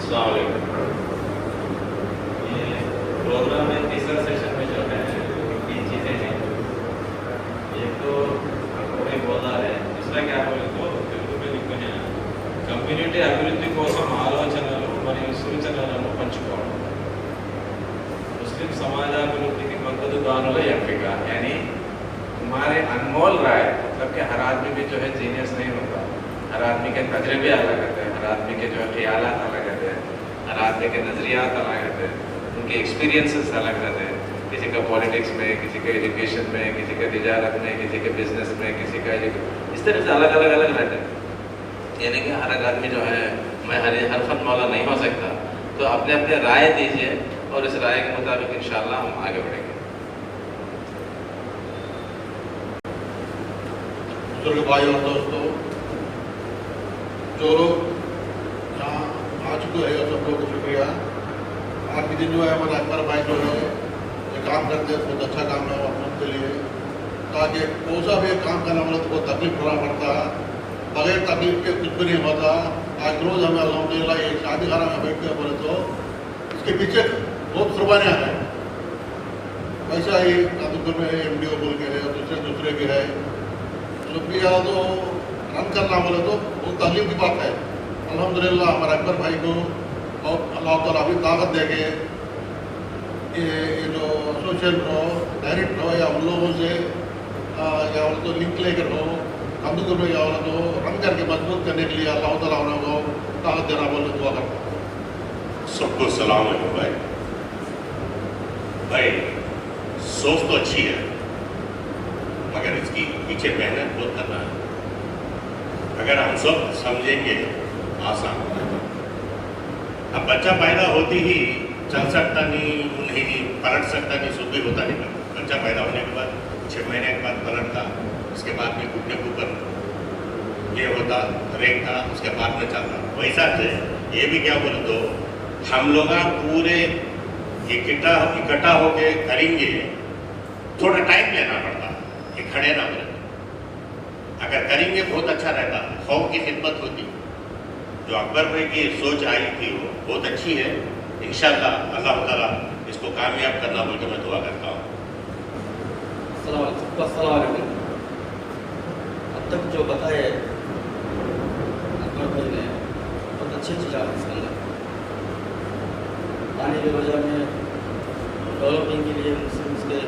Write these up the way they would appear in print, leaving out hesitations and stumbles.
السلام علیکم. یہ پروگرام میں تیسرا سیشن میں جو ہے تین چیزیں ہیں. ایک تو کوئی బోధ ہے, دوسرا کیا بولے تو తెలుగు में लिखने కమ్యూనిటీ అభివృద్ధి కోసం ఆలోచనలు మరియు సూచనలను పంచుకోవడం. मुस्लिम समाजाभिवृद्धि की मददगारों ఎంపిక यानी हमारे अनमोल राय, मतलब कि हर आदमी भी जो है जीनियस नहीं होता, हर आदमी के तजर्बे अलग होते हैं, हर आदमी के जो है ख्यालात अलग होते हैं, हर आदमी के नज़रियात अलग होते हैं, उनके एक्सपीरियंसेस अलग रहते हैं. किसी का पॉलिटिक्स में, किसी का एजुकेशन में, किसी का तिजारत में, किसी के बिजनेस में, किसी का इस तरह से अलग अलग अलग रहते हैं. यानी कि हर एक आदमी जो है मैं हर फन मौला नहीं हो सकता, तो अपने अपने राय दीजिए और इस राय के मुताबिक इंशाअल्लाह हम आगे बढ़ेंगे. बुजुर्ग भाई और दोस्तों, जो लोग यहाँ आ चुके हैं सब लोग को शुक्रिया. आज के दिन जो है हमारा अकबर भाई जो है ये काम करते हैं, बहुत अच्छा काम है हम के लिए. ताकि कोई सा भी काम करना वाला तो बहुत तकलीफ होना पड़ता है, बगैर तकलीफ के कुछ भी नहीं होता. आज रोज़ हमें अल्हम्दुलिल्लाह ये शादी खाना में बैठ के बोले तो इसके पीछे बहुत कुर्बानियाँ हैं. वैसा ही कादुपुर में MDO बोल के है, दूसरे भी है. शुक्रिया तो रन करना बोले तो बहुत तकलीफ की बात है. अल्हम्दुलिल्लाह हमारे अकबर भाई को और अल्लाह ताला अभी ताकत दे के ये जो एसोसिएशन हो, डायरेक्ट हो या उन लोगों से या उन तो लिंक लेकर हो, कादुपुर में या तो रन करके मजबूत करने के लिए अल्लाह ताला उन्हें को ताकत देना बोले दुआ करता हूँ. सबको सलाम अलैकुम. भाई सोच तो अच्छी है, मगर इसकी पीछे मेहनत बहुत करना है. अगर हम सब समझेंगे आसान हो जाएगा. अब बच्चा पैदा होते ही चल सकता नहीं पलट सकता नहीं, सुख भी होता नहीं. बच्चा पैदा होने के बाद 6 महीने के बाद पलटता, उसके बाद में घुटने के ऊपर ये होता, रेंगता, उसके बाद में चलता. वैसा से ये भी क्या बोले तो हम लोग पूरे इकट्ठा होके करेंगे, थोड़ा टाइम लेना पड़ता है, ये खड़े ना बोले. अगर करेंगे बहुत अच्छा रहता, खौफ की खिदमत होती. जो अकबर भाई की सोच आई थी वो बहुत अच्छी है. इंशाअल्लाह अल्लाह ताला इसको कामयाब करना बोल के मैं दुआ करता हूँ. अस्सलाम वालेकुम. अब तक जो बताए अकबर भाई ने बहुत अच्छी चीज़ है इसके अंदर. आने की वजह में डेवलपिंग के लिए मुस्लिम्स के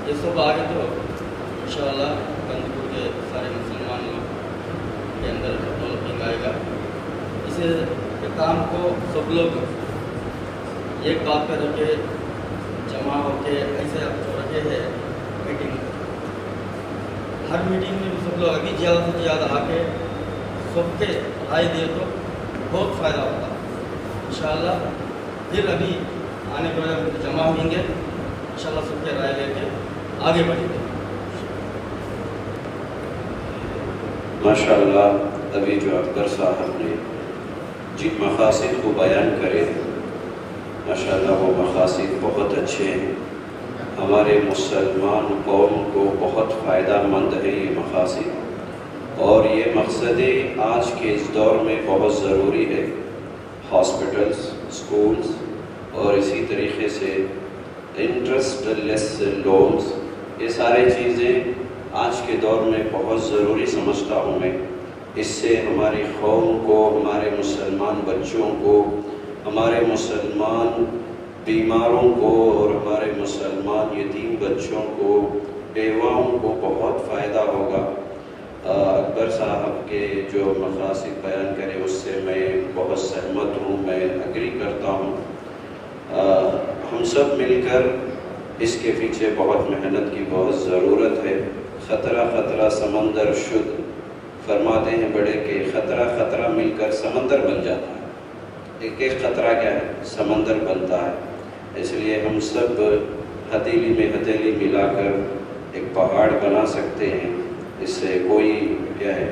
ये सब आगे तो इंशाअल्लाह कादुपुर के सारे मुसलमान लोग के अंदर डेवलपिंग आएगा. इसे काम को सब लोग एक बात पर रखे, जमा होके ऐसे रखे है मीटिंग. हर मीटिंग में भी सब लोग अभी ज़्यादा से ज़्यादा आके सबके राय दिए तो बहुत फ़ायदा होता इंशाअल्लाह. फिर अभी आने के बाद जमा होंगे इंशाअल्लाह, सबके राय लेके आगे बढ़ेंगे. माशाअल्लाह अभी जो अकबर साहब ने जिन मकासद को बयान करे, माशाअल्लाह वो मकासद बहुत अच्छे हैं. हमारे मुसलमान कौम को बहुत फ़ायदा मंद है ये मकासद, और ये मकसदें आज के इस दौर में बहुत ज़रूरी है. हॉस्पिटल्स, स्कूल्स और इसी तरीके से इंटरेस्ट लेस लोन्स, ये सारी चीज़ें आज के दौर में बहुत ज़रूरी समझता हूँ मैं. इससे हमारी कौम को, हमारे मुसलमान बच्चों को, हमारे मुसलमान बीमारों को और हमारे मुसलमान यतीम बच्चों को, बेवाओं को बहुत फ़ायदा होगा. अकबर साहब के जो मकासद बयान करे उससे मैं बहुत सहमत हूँ, मैं एग्री करता हूँ. हम सब मिलकर इसके पीछे बहुत मेहनत की बहुत ज़रूरत है. ख़तरा समंदर शुद्ध फरमाते हैं बड़े के ख़तरा ख़तरा मिलकर समंदर बन जाता है. एक एक ख़तरा क्या है, समंदर बनता है. इसलिए हम सब हथेली में हथेली मिलाकर एक पहाड़ बना सकते हैं. इससे कोई क्या है,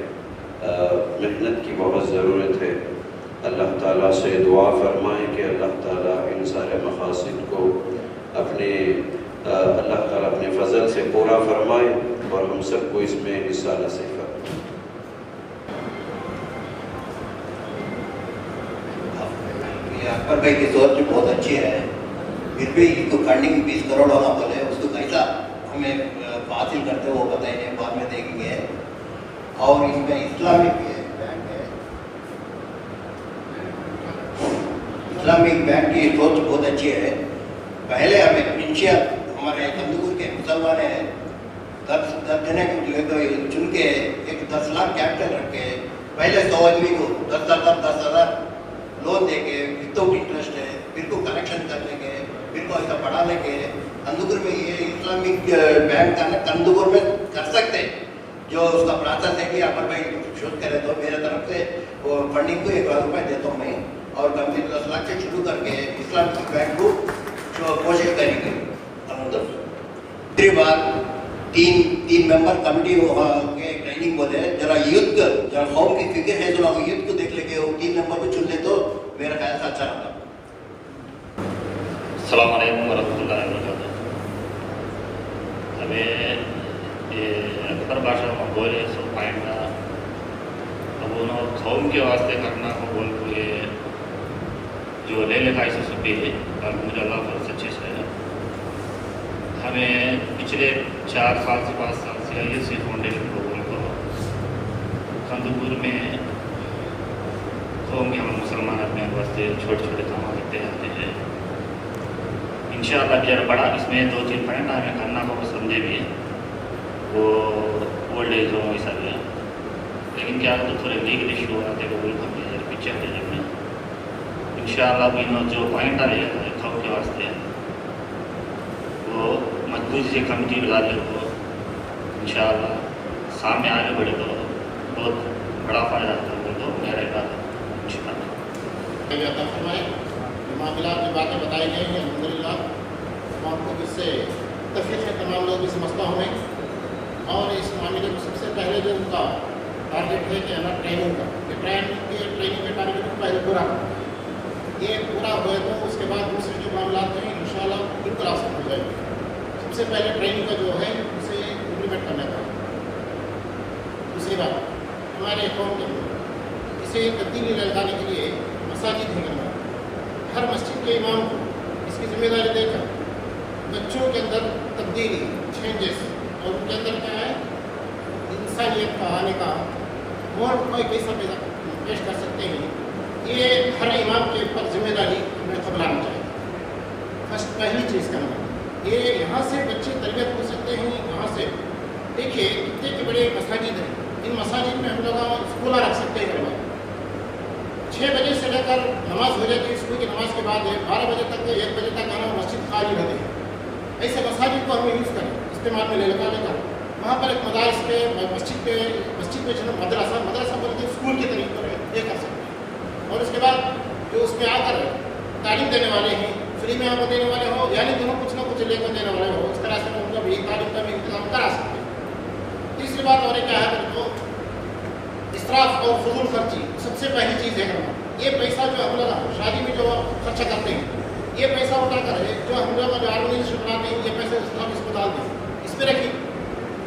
मेहनत की बहुत ज़रूरत है. अल्लाह ताला से दुआ फरमाएं कि अल्लाह ताला इन सारे मकासद को अल्लाह ताला अपने फ़ज़ल से पूरा फरमाए और हम सबको इसमें हिस्सा नसीब फरमाए. अकबर भाई की सोच बहुत अच्छी है, फिर भी इसको फंडिंग 20 करोड़ होना बोले, उसको कैसा हमें हासिल करते वो बताएंगे, बाद में देखेंगे। और इसमें इस्लामिक बैंक है, इस्लामिक बैंक की सोच बहुत अच्छी है। पहले हमें इनिशियल हमारे कंदुकूर के मुसलमान है 10 जने को चुन के एक 10 लाख कैपिटल रख के पहले 100 आदमी को 10,000 लोन दे के विदाउट इंटरेस्ट है, फिर को कलेक्शन करने के, फिर को ऐसा बढ़ाने के कंदुकूर में ये इस्लामिक बैंक का कंदुकूर में कर सकते हैं। जो उसका प्रोसेस है कि अपर भाई शोध करे तो मेरे तरफ से वो फंडिंग को 1 लाख रुपए देता हूँ मैं, और कंपनी 10 लाख से शुरू करके इस्लामिक बैंक को जो कोशिश करेंगे। दूसरी बात, तीन मेंबर कमेटी के ट्रेनिंग बोले, जरा यूथ जरा कौम की फिक्र है, जो यूथ को देख लेके वो 3 नंबर को चुन ले तो मेरा ख्याल से अच्छा रहता। अस्सलाम वालेकुम वरहमतुल्लाहि वबरकातुहू। हमें ये अकबर भाषा में बोले सो पॉइंट अब उन्होंने कौम के वास्ते करना को बोल के जो ले लेखा इसे सुबह और मुझे अल्लाह फल सच्चे से हमें पिछले 4 साल से 5 साल से ISC फाउंडेशन प्रोग्राम को कंदुकूर में कौम के हम मुसलमान अपने वास्ते छोटे छोटे काम करते आते हैं। इंशाअल्लाह जरा बड़ा इसमें 2-3 पॉइंट हमें करना को समझे भी वो ओल्ड एज हो ऐसा भी है, लेकिन क्या तो थोड़े लीगल इशू आते को बिल्कुल पिक्चर है जब में इंशाअल्लाह भी जो पॉइंट आ रही है कौम के वास्ते वो मजबूती से कमिटी लगा ले तो इंशाअल्लाह सामने आगे बढ़े तो बहुत बड़ा फायदा होता है तो मेरे बाद मामला की बातें बताई गई हैं, अल्हम्दुलिल्लाह तमाम लोग इससे तफीक है, तमाम लोग इस मसला हुए। और इस मामले को सबसे पहले जो उनका टारगेट है कि हमारा ट्रेनिंग का, कि ट्रेनिंग के टारगेट को पहले पूरा करना, ये पूरा हुए तो उसके बाद दूसरे जो मामला हैं इंशाअल्लाह बिल्कुल आसान हो जाएंगे। सबसे पहले ट्रेनिंग का जो है उसे इम्प्लीमेंट करने का। दूसरी बात, हमारे कौम के इसे तब्दीली लगाने के लिए मसाजिद है, हर मस्जिद के इमाम को इसकी जिम्मेदारी देकर बच्चों के अंदर तब्दीली चेंजेस और उनके अंदर क्या है इंसानियत का आने का और कोई कैसा पेश कर सकते हैं, ये हर इमाम के ऊपर जिम्मेदारी हमें कबलाना चाहिए। फर्स्ट पहली चीज़ करना ये यहाँ से बच्चे तरबियत हो सकते हैं। यहाँ से देखिए कितने के बड़े मसाजिद हैं, इन मसाजिद में हम लोग स्कूल रख सकते हैं। 6 बजे से लेकर नमाज हो जाती है, स्कूल की नमाज के बाद 12 बजे तक 1 बजे तक आना मस्जिद खाली रहते हैं। ऐसे मसाजिद को हमें यूज़ करें, इस्तेमाल में लेकर वहाँ पर एक मदारस पे मस्जिद पे जो मदरसा बोलते स्कूल के तरीके पर ये कर सकते हैं। और उसके बाद जो उसमें आकर तालीम देने वाले हैं, फ्री में आपको देने वाले हो, यानी दोनों कुछ ना कुछ लेकर देने वाले हो, इस तरह से उनका भी तालीम का भी इंतजाम करा सकते हैं। तीसरी बात और क्या है तो इसराफ और फजूल खर्ची सबसे पहली चीज़ है करना। ये पैसा जो हम लोग शादी में जो खर्चा करते हैं, ये पैसा उठा कर जो हम लोग जो ऑर्गेनाइजेशन बनाते हैं, ये पैसे इसको डाल दें, इस पर रखिए,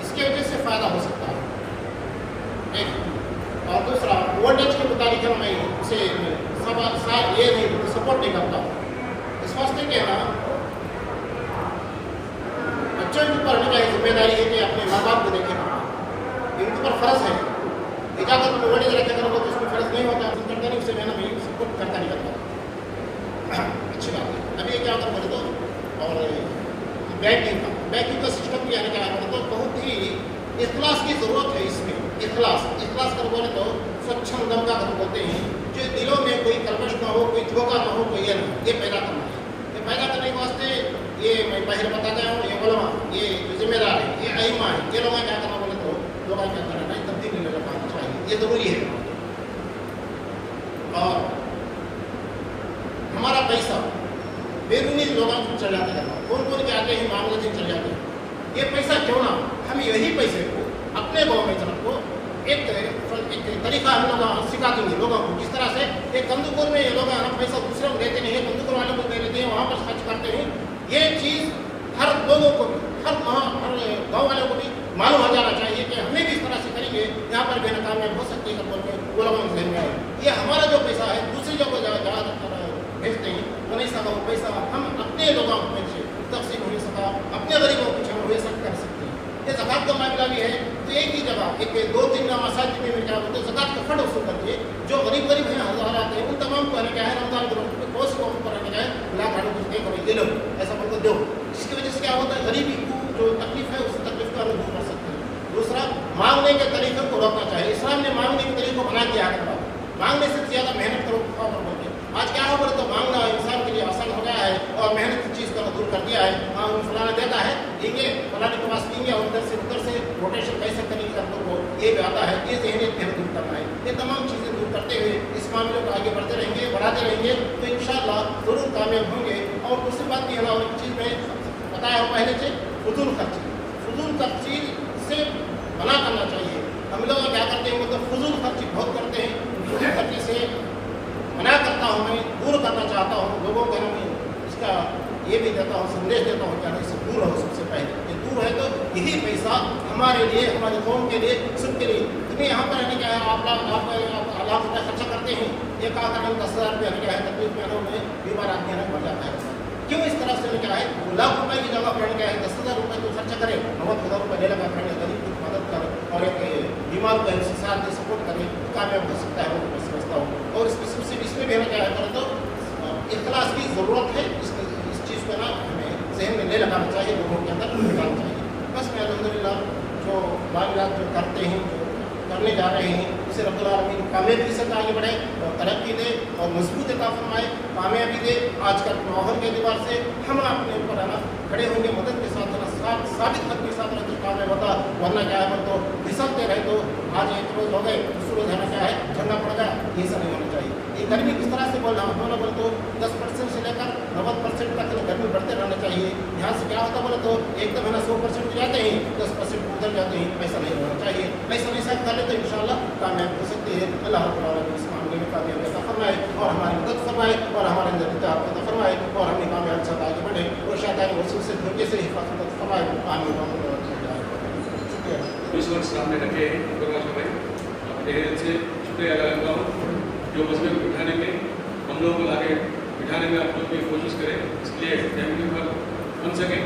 इसके वजह से फ़ायदा हो सकता है। एक और दूसरा ओल्ड एज के मुताबिक मैं उसे ये नहीं सपोर्ट नहीं करता। इस वास्ते के ना बच्चों के ऊपर हमें जिम्मेदारी है कि अपने माँ बाप को देखें, इनके ऊपर फ़र्ज है। इजाज़त में ओल्ड एज रखे करोगे तो उसमें फ़र्ज नहीं होता, करता नहीं, उसे मैं सपोर्ट करता नहीं करता। अच्छी बात है। अभी क्या अगर बोले तो और बैंकिंग का सिस्टम भी आने का तो बहुत ही इखलास की ज़रूरत है इसमें। इखलास कर बोले तो स्वच्छम दम का हम बोलते हैं, जो दिलों में कोई कलमश ना हो, कोई धोखा ना हो, कोई ये ना, ये पैदा करना है। ये पैदा करने के वास्ते ये मैं पहले बता गया हूँ, ये उलमा, ये जिम्मेदार है, ये अइम्मा है, ये लोग क्या करना बोले तो लोग क्या करना है, तब्दीली लेकर पाना चाहिए, ये ज़रूरी है। और हमारा पैसा बेरूनी लोगों को चल जाते हैं, कौन के आते हैं मामले दिन चल जाते हैं। ये पैसा क्यों ना हम यही पैसे को अपने गाँव में को एक तरीका हम लोग सिखा देंगे लोगों को, किस तरह से एक कंदुकूर में ये लोग पैसा दूसरे को देते नहीं है, कंदुकूर वालों को दे देते हैं, वहाँ पर खर्च करते हैं। ये चीज़ हर लोगों को भी, हर गाँव वालों को भी मालूम हो जाना चाहिए कि हमें भी इस तरह से करेंगे, यहाँ पर बेनकामियाब हो सकती है। बोल के वो लोगों में आए, ये हमारा जो पैसा है दूसरी जगह भेजते हैं, पैसा का वो पैसा हम अपने लोगों में से तकसीम हो सका, अपने गरीबों को हम हो सक कर सकते हैं। ये ज़कात का मामला भी है, तो एक ही जगह एक 2-3 मसाजिद में क्या बोलते हैं ज़कात का फंड वसूल करके जो गरीब हैं, हज़ारात हैं, उन तमाम को क्या है रमज़ान के वक्त में बहुत से लोगों पर क्या है लाख रुपये ये लो ऐसा बोल दो। इसकी वजह से क्या होता है गरीबी को जो तकलीफ है उस तकलीफ का दूर कर सकते हैं। दूसरा, मांगने के तरीक़े को रोकना चाहिए। इस्लाम ने मांगने के तरीक़े को बना दिया है, मांगने से ज़्यादा मेहनत करो बोलते। आज क्या हो तो मांगना इंसान के लिए आसान हो गया है और मेहनत की चीज़ को दूर कर दिया है। हाँ फलाना देता है देंगे, फलाने के पास देंगे और उधर से रोटेशन कैसे करेंगे हम लोग को ये भी आता है। ये जहनीत में दूर करना है। ये तमाम चीज़ें दूर करते हुए इस मामले को आगे बढ़ते रहेंगे, बढ़ाते रहेंगे तो इंशाअल्लाह ज़रूर कामयाब होंगे। और दूसरी बात भी है और एक चीज़ में बताया हो पहले से फजूल खर्ची से मना करना चाहिए। हम लोग क्या करते हैं मतलब फजूल खर्ची बहुत करते हैं। फजूल खर्ची से मना करता हूँ, मैं दूर करना चाहता हूँ लोगों को। मैं इसका ये भी देता हूँ, संदेश देता हूँ कि इससे दूर रहो। सबसे पहले ये दूर है तो यही पैसा हमारे लिए, हमारे कौम के लिए, सबके लिए। तुम्हें यहाँ पर रहने क्या है आप लाख रुपये खर्चा करते हैं, एक आकर हम 10,000 रुपये क्या है तकलीफ में बीमार आदमी है मर जाता है। क्यों इस तरह से क्या है लाख रुपए की जगह पर क्या है 10,000 रुपये तो खर्चा करें, 90,000 रुपये ले लगा करेंगे, गरीब की मदद करें और एक बीमार को साथ में सपोर्ट करें, कामयाब हो सकता है। वो मैं समझता हूँ। और इसमें भी हमें क्या है तो इखलास की ज़रूरत है। इस चीज़ को ना हमें जहन में ले लगाना चाहिए, लोगों के अंदर लगाना चाहिए। बस मैं अल्हम्दुलिल्लाह जो मामलात जो करते हैं, जो करने जा रहे हैं, उसे रब्बुल आलमीन कामयाबी से आगे बढ़े और तरक्की दे और मजबूत अता फरमाए, कामयाबी दे। आजकल माहौल के एतबार से हम अपने ऊपर है ना खड़े होंगे, मदद के साथ साबित खत के साथ रहते कामयाब होता। वरना क्या है तो फिसलते रहे तो आज एक रोज़ हो गए, दूसरे रोज़ है ना क्या है ठंडा पड़ गया, ये सब नहीं होना चाहिए। ये गर्मी किस तरह से बोल रहा हूँ बोला बोले तो 10% से लेकर 90% तक गर्मी बढ़ते रहना चाहिए। यहाँ से क्या होता बोले तो एकदम है ना 100% जाते हैं, 10% उधर जाते हैं। ऐसा नहीं होना चाहिए। ऐसा नहीं सब कर ले तो इंशाअल्लाह कामयाब हो सकते हैं। अल्लाह रब्बुल आलमीन इस मामले में कामयाबी अता फरमाए और हमारी मदद फरमाए और हमारे अंदर इत्तेहाद अता फरमाए और हमें कामयाब के साथ आगे बढ़े और शैतानी वसूल से धोखे से हिफाजत फरमाए। आमीन। शुक्रिया। इस वक्त सामने रखे हैं भाई, अपने से शुक्रिया अदा करता हूँ जो मसले को उठाने में हम लोगों को आगे बिठाने में आप लोग भी कोशिश करें, इसलिए फैमिली पर बन सकें।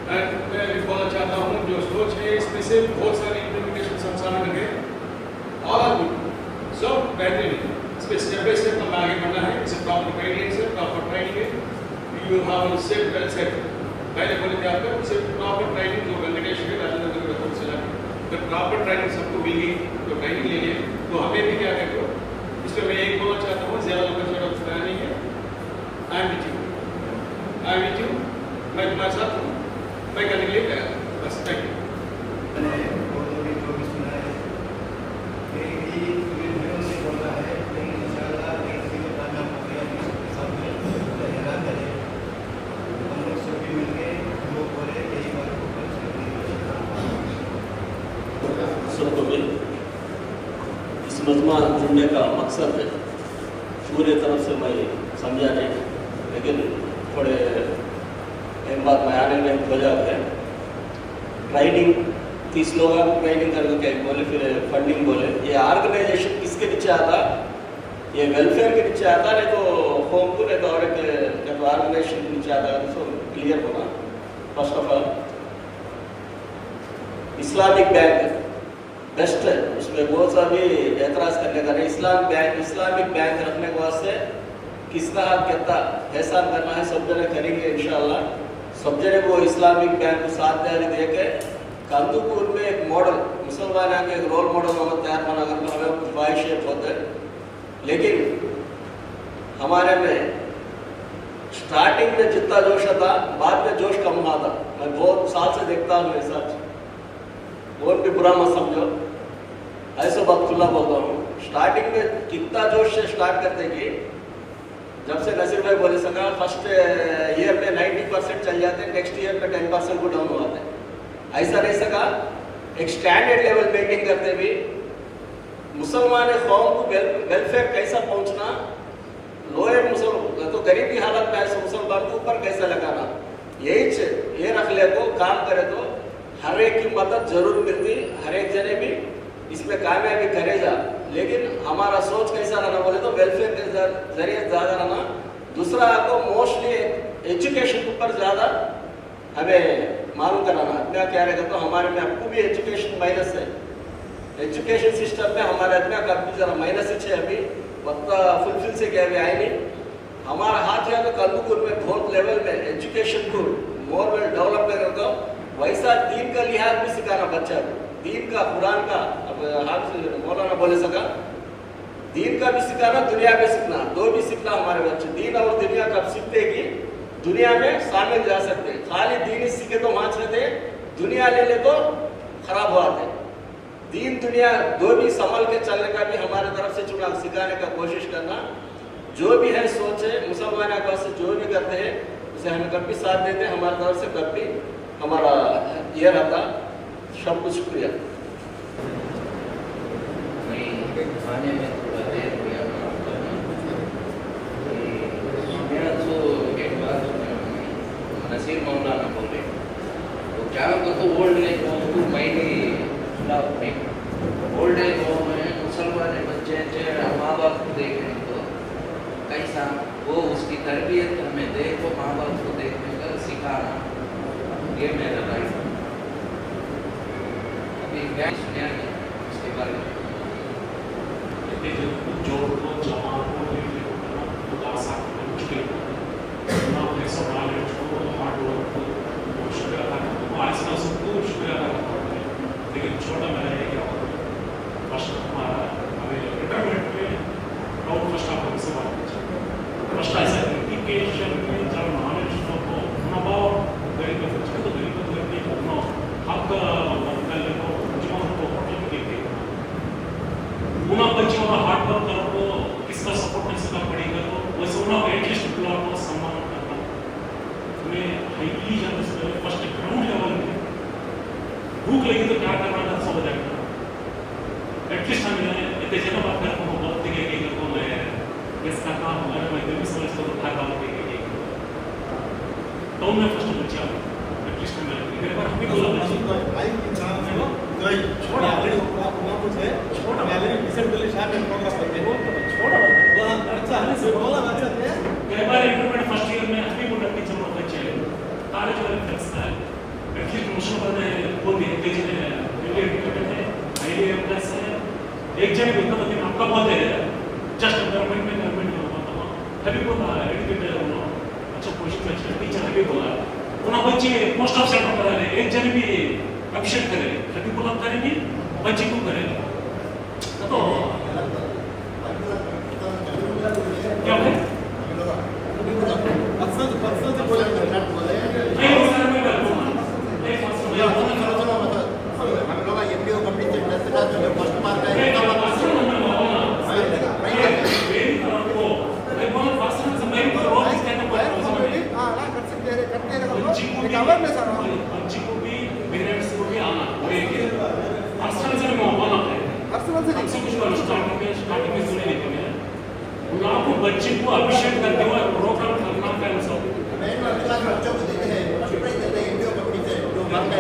मैं बोलना चाहता हूँ जो सोच है इसमें से बहुत सारे इम्प्लीमेंटेशन सब सामने रखे और सब बेहतरीन इसमें स्टेप बाई स्टेप हमें आगे बढ़ना है। इसे प्रॉपर गाइडेंस है, प्रॉपर ट्रेनिंग है। You have set well set पहले बोले थे आपको उसे प्रॉपर ट्रेनिंग जो वेंकटेश है राजेंद्र नगर का से लगा अगर प्रॉपर ट्रेनिंग सबको मिल गई तो ट्रेनिंग ले लें तो हमें भी क्या करें। इसमें मैं एक बोलना चाहता हूँ ज़्यादा लोगों का बताया नहीं है। आई एम विथ यू, मैं तुम्हारे साथ हूँ, मैं करने के लिए तैयार हूँ। बस थैंक यू। सबको भी इस मजमा जुड़ने का मकसद है पूरे तरफ से मैं समझा नहीं, लेकिन थोड़े एक बात मैं आने में वजह है। ट्रेनिंग 30 लोगों को ट्रेनिंग करके क्या बोले, फिर फंडिंग बोले। ये ऑर्गेनाइजेशन किसके नीचे आता, ये वेलफेयर के नीचे आता, नहीं तो होम को नहीं तो और एक ऑर्गेनाइजेशन के नीचे आता है। तो क्लियर होना। First of all Islamic bank best है, उसमें बहुत सा भी एतराज़ करने का नहीं। इस्लामिक बैंक रखने के वास्ते किसका कितना एहसान करना है सब जने करेंगे इंशाअल्लाह। सब जने वो इस्लामिक बैंक को साथ दे के कंदुकूर में एक मॉडल मुसलमान के एक रोल मॉडल हम तैयार बना करके हमें ख्वाहिशें होते हैं। लेकिन हमारे में स्टार्टिंग में जितना जोश था बाद में जोश कम हुआ था। मैं बहुत साल से देखता हूँ ऐसा, और भी बुरा मत समझो, ऐसे बात खुला बोलता हूँ। स्टार्टिंग में कितना जोश से स्टार्ट करते कि जब से नसीर भाई बोले सका फर्स्ट ईयर में 90% चल जाते हैं, नेक्स्ट ईयर में 10% को डाउन होते हैं। ऐसा नहीं सका, एक स्टैंडर्ड लेवल मेंटेन करते भी मुसलमान कौम को वेलफेयर कैसा पहुँचना, लोअर मुसलमान तो गरीब की हालत में ऐसे मुसलमान को ऊपर कैसा लगाना, ये रख ले तो काम करे तो हर एक की मदद जरूर मिलती, हर एक जने भी इसमें कामयाबी करेगा। लेकिन हमारा सोच कैसा रहना बोले तो वेलफेयर के जरिए ज़्यादा रहना, दूसरा को मोस्टली एजुकेशन के ऊपर ज़्यादा हमें मालूम कराना। अपना क्या रहेगा तो हमारे में आपको भी एजुकेशन माइनस है, एजुकेशन सिस्टम में हमारे अपना काफ़ी ज़रा माइनस है अभी वक्त फुलफिल से क्या अभी आए नहीं। हमारा हाथ या तो कंदुकूर में बहुत लेवल में एजुकेशन को मोर वेल डेवलप करेगा तो वैसा दीन का लिहाज भी सिखाना बच्चा को, दीन का कुरान का, अब हाथ मौलाना बोले सका दीन का भी सिखाना, दुनिया में सीखना, दो भी सीखना हमारे बच्चे। दीन और दुनिया कब सीखते कि दुनिया में शामिल जा सकते। खाली दीन ही सीखे तो मांच लेते, दुनिया ले ले तो खराब हो आते। दीन दुनिया दो भी संभल के चलने का भी हमारे तरफ से चुनाव सिखाने का कोशिश करना। जो भी है सोच है मुसलमान का से जो भी करते हैं उसे हमें कभी साथ देते हैं, हमारी तरफ से कभी हमारा ये रहता। सब कुछ शुक्रिया। खाने में थोड़ा देर हो गया, मेरा तो एक बात नसीर मौलाना बोल रहे तो क्या तो ओल्ड एज होम को मैंने ओल्ड एज होम में मुसलमान बच्चे माँ बाप को देखें तो कैसा वो उसकी तरबियत हमें देखो, माँ बाप को देखने का सिखाना, ये मेरा राय है। अभी क्या सुनिया उसके बारे में लेकिन छोटा मेरा है क्या फर्स्ट हमारा हमें रिटायरमेंट में राउंड फर्स्ट आप से बात फर्स्ट ऐसा एजुकेशन में जब नॉलेज को भाव गरीब बच्चे तो गरीब करके अपना हक वर्कल को जीवन को होटल के उना बच्चों का हार्ड वर्क करो किसका सपोर्ट नहीं करना पड़ेगा तो वैसे उना एटलीस्ट ब्लॉक को सम्मान करना हमें हाईली जब फर्स्ट ग्राउंड लेवल में भूख लगी तो क्या करना सब हो जाएगा। एटलीस्ट हमें इतने जगह बात करते हो बहुत तरीके के को मैं इसका काम अगर मैं दिल में समझ तो उठा काम के तो मैं फर्स्ट बच्चा एटलीस्ट मैं मेरे बार भी बोला भाई इंसान है वो छोटा ऑलरेडी आपको कुछ है छोटा ऑलरेडी डिसाइड कर ले शायद में प्रोग्रेस करते हो छोटा वो अच्छा है से बोला अच्छा है कई बार इंटरमीडिएट फर्स्ट ईयर में अभी वो टीचर लोग बच्चे कॉलेज वाले फिक्स है एटलीस्ट मुश्किल है बोल दिए तेज है इंडियन है आईडी प्लस है एक जन भी होता लेकिन आपका बहुत है जस्ट गवर्नमेंट में होता अभी बोला एजुकेटेड हो अच्छा पोजीशन में अच्छा टीचर अभी बोला उन्हें बच्चे पोस्ट ऑफ सेंटर करा रहे एक जन भी अभिषेक करे अभी बोला करेंगे बच्चे को करेगा तो क्या है पर्सनल से बोले नहीं वो सारा मैं बोलूँगा हम लोग एमबीओ कंप्लीट करते हैं जो फर्स्ट मार्क है बच्चे को अभिषेक करते हुए प्रोग्राम करना है सब बच्चों को देते हैं एमबीओ कंप्लीट है जो मार्क है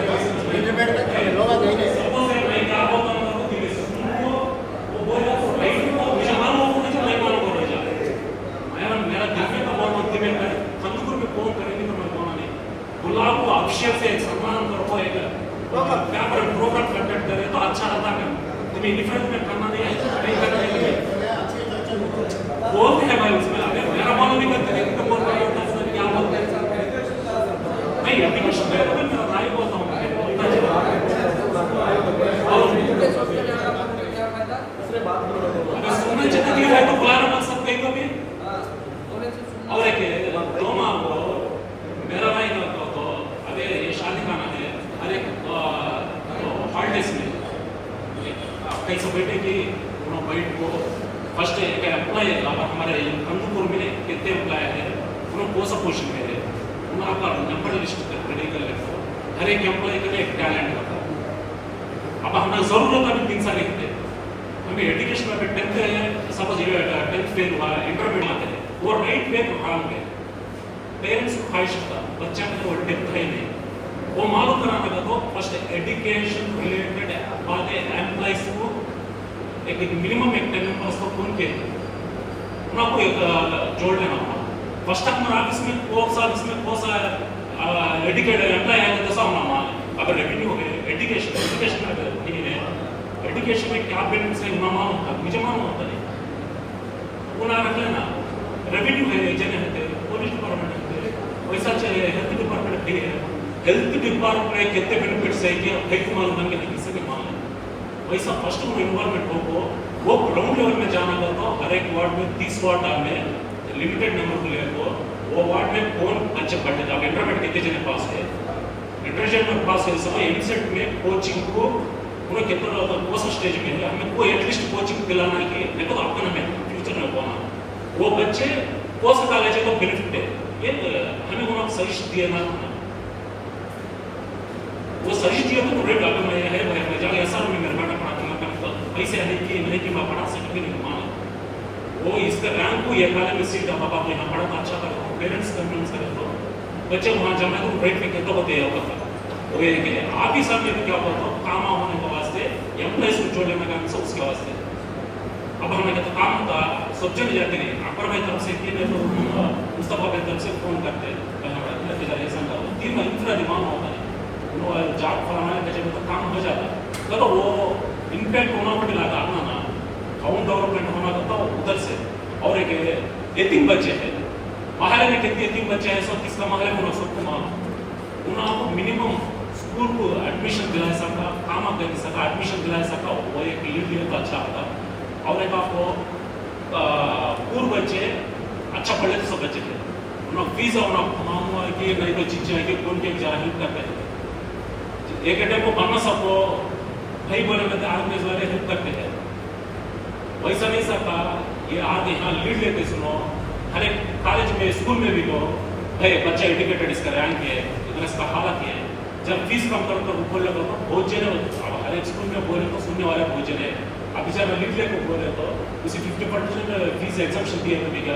इंटरमीडिएट में लोग नहीं है सपोज मैं क्या बोलता हूं उनको वो बोला तो राइट को जहां वो मुझे नहीं मालूम हो रहा है मेरा दिल में तो बहुत होती है मैं कंदुकुर में फोन करेंगे तो मैं बोला नहीं गुलाब को अभिषेक से एक सम्मान करो एक क्या पर प्रोग्राम कंडक्ट करें तो अच्छा रहता है तुम्हें डिफरेंट में करना नहीं करना है बोलते हैं भाई उसमें अगर मेरा मालूम नहीं करते तो बोल रहे हो क्या बोलते हैं नहीं एप्लीकेशन में तो मेरा राय बोलता हूँ सुनना चाहिए है तो बुलाना मत सकते कभी और एक दो माँ मेरा भाई तो अरे ये शादी खाना है अरे हॉलिडेज में कैसे बैठे कि बैठ को फर्स्ट एक एम्प्लॉय हमारे कंदुकुर में कितने एम्प्लॉय है उन्होंने कौन सा पोजीशन में है उन्होंने आपका नंबर लिस्ट रेडी कर लेते हो हर एक एम्प्लॉय के लिए एक टैलेंट होता है अब हमें जरूरत अभी 3 साल लिखते हमें एजुकेशन में 10th है सपोज 10th फेल हुआ इंटरमीडिएट आते हैं वो राइट वे प्रोग्राम है पेरेंट्स को ख्वाहिश होता बच्चा को डेप्थ है नहीं वो मालूम कराना था तो फर्स्ट एजुकेशन रिलेटेड वाले एम्प्लॉयज को एक मिनिमम एक 10 नंबर्स को फोन किए उनको एक जोड़ लेना होगा फर्स्ट हमारे ऑफिस में कौन सा एडुकेटेड एम्प्लॉय है जैसा होना मान अगर रेवेन्यू है एजुकेशन अगर नहीं है एजुकेशन में क्या बेनिफिट्स है उना मान मुझे मान होता नहीं उना रख लेना रेवेन्यू है जने है पुलिस डिपार्टमेंट है वैसा चाहिए हेल्थ डिपार्टमेंट भी है हेल्थ डिपार्टमेंट में कितने बेनिफिट्स है कि एक मालूम नहीं कि किसी के मालूम वैसा फर्स्ट में इन्वॉल्वमेंट हो वो ग्राउंड लेवल में जाना था तो हर एक वार्ड में 30 वार्ड में लिमिटेड नंबर को ले वो वार्ड में कौन अच्छे पढ़ते थे अब इंटरमीडिएट कितने जने पास है इंटरमीडिएट में पास है समय एमसेट में कोचिंग को उन्हें कितना कौन स्टेज में है हमें को एटलीस्ट कोचिंग दिलाना कि नहीं तो अपना में फ्यूचर में होना वो बच्चे कौन सा कॉलेज है तो बेनिफिट है ये हमें उन्होंने सजेस्ट दिया ना वो सजेस्ट दिया तो रेट अगर मैं है मैं जाके ऐसा में मेरे बेटा पढ़ाता मैं पैसे नहीं कि मैं पढ़ा सकूंगी नहीं माना वो इसका रैंक को ये कॉलेज में सीट पापा को यहाँ पढ़ा तो अच्छा कर पेरेंट्स कन्विंस करे तो बच्चे वहाँ जाना तो रेट पे कितना होते हैं होता वो ये कि आप ही सब में क्या होता काम होने के वास्ते एम्प्लॉइज को जोड़ने में काम उसके वास्ते अब हमें कहते काम होता सब जन जाते नहीं अपर भाई तरफ से कि नहीं तो मुस्तफा भाई तरफ से फोन करते ऐसा करो 3 महीने पूरा दिमाग होता है उन्होंने जॉब फलाने के जब तो काम हो जाता तो वो इम्पैक्ट होना भी लगा अपना ना टाउन डेवलपमेंट होना तो उधर से और एक यतीम बच्चे हैं महल्ले में कितने यतीम बच्चे हैं सब किसका महल्ले में सबको मालूम उन्होंने मिनिमम स्कूल को एडमिशन दिला सका काम कर सका एडमिशन दिला सका वो एक लीड लिया तो अच्छा होता और एक आपको पूर्व बच्चे अच्छा पढ़े तो सब बच्चे थे उन्होंने फीस मामू कि नहीं तो चीजें कि कौन के जरा हेल्प करते हैं एक टाइम को बनना सबको भाई बोले में आदमी वाले हेल्प करते हैं वैसा नहीं सकता ये आगे यहाँ लीड लेते सुनो हर एक कॉलेज में स्कूल में भी लो भाई बच्चा एजुकेटेड इसका रैंक है इधर इसका हालत है जब फीस कम कर बोले तो बहुत जने अब हर एक स्कूल में बोले तो सुनने वाले बहुत जने अभी जब लीड लेकर बोले तो उसी 50% फीस एग्जाम्पशन दिए तो भी क्या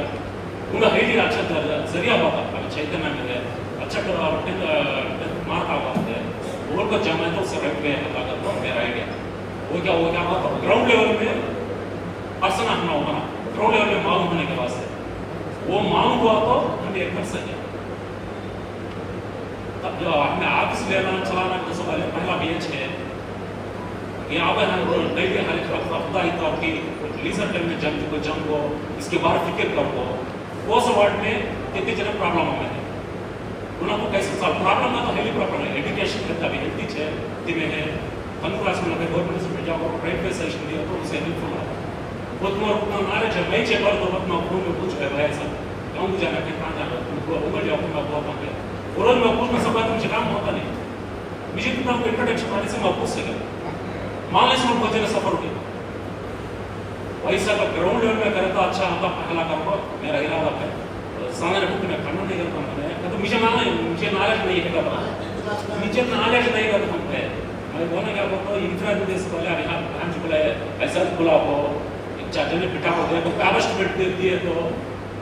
उनका हाईली अच्छा जरिया हुआ था चैतन्य में है अच्छा मार्क आ है और को जमा तो उससे रेट में लगा तो मेरा आइडिया वो क्या हुआ ग्राउंड लेवल में पर्सन आना होगा ना ग्राउंड लेवल में मालूम होने के वास्ते वो मालूम हुआ तो हम ये कर सके तब जो हमें ऑफिस लेना चलाना तो सब पहला बेंच है यहाँ पे हम डेली हर एक हफ्ता ही तो आपकी लीजर टाइम में जम को इसके बाद फिक्र करो उस वार्ड में कितने जन प्रॉब्लम हमें है उनको कैसे सॉल्व प्रॉब्लम ना तो हेली प्रॉब्लम है एजुकेशन करता भी हेल्थी है दिमे है 1 क्लास में लगे गवर्नमेंट से जाओ प्राइवेट पे सजेशन दिया तो उसे हेल्पफुल है बहुत मोर उतना नॉलेज है मैं चेक कर तो बहुत मैं फोन में पूछ भाई ऐसा गाँव जाना है कहाँ जाना उनको उम्र जाओ मैं बहुत है और मैं पूछना सब बात मुझे काम होता नहीं मुझे कितना इंट्रोडक्शन वाले से मैं पूछ सके मान लीजिए मैं बहुत जगह सफर हुई वैसा का ग्राउंड लेवल में करे तो अच्छा होता पहला करो मेरा इरादा है सामान्य रूप में खंडन नहीं करता मैं तो मुझे नॉलेज नहीं है मुझे नॉलेज नहीं करता मैं बोलने क्या बोलता हूँ इंफ्रा देश वाले यहाँ ब्रांच बुलाए ऐसा बुला हो चाचा ने पिटा हो गया तो काबस्टमेंट दे दिए तो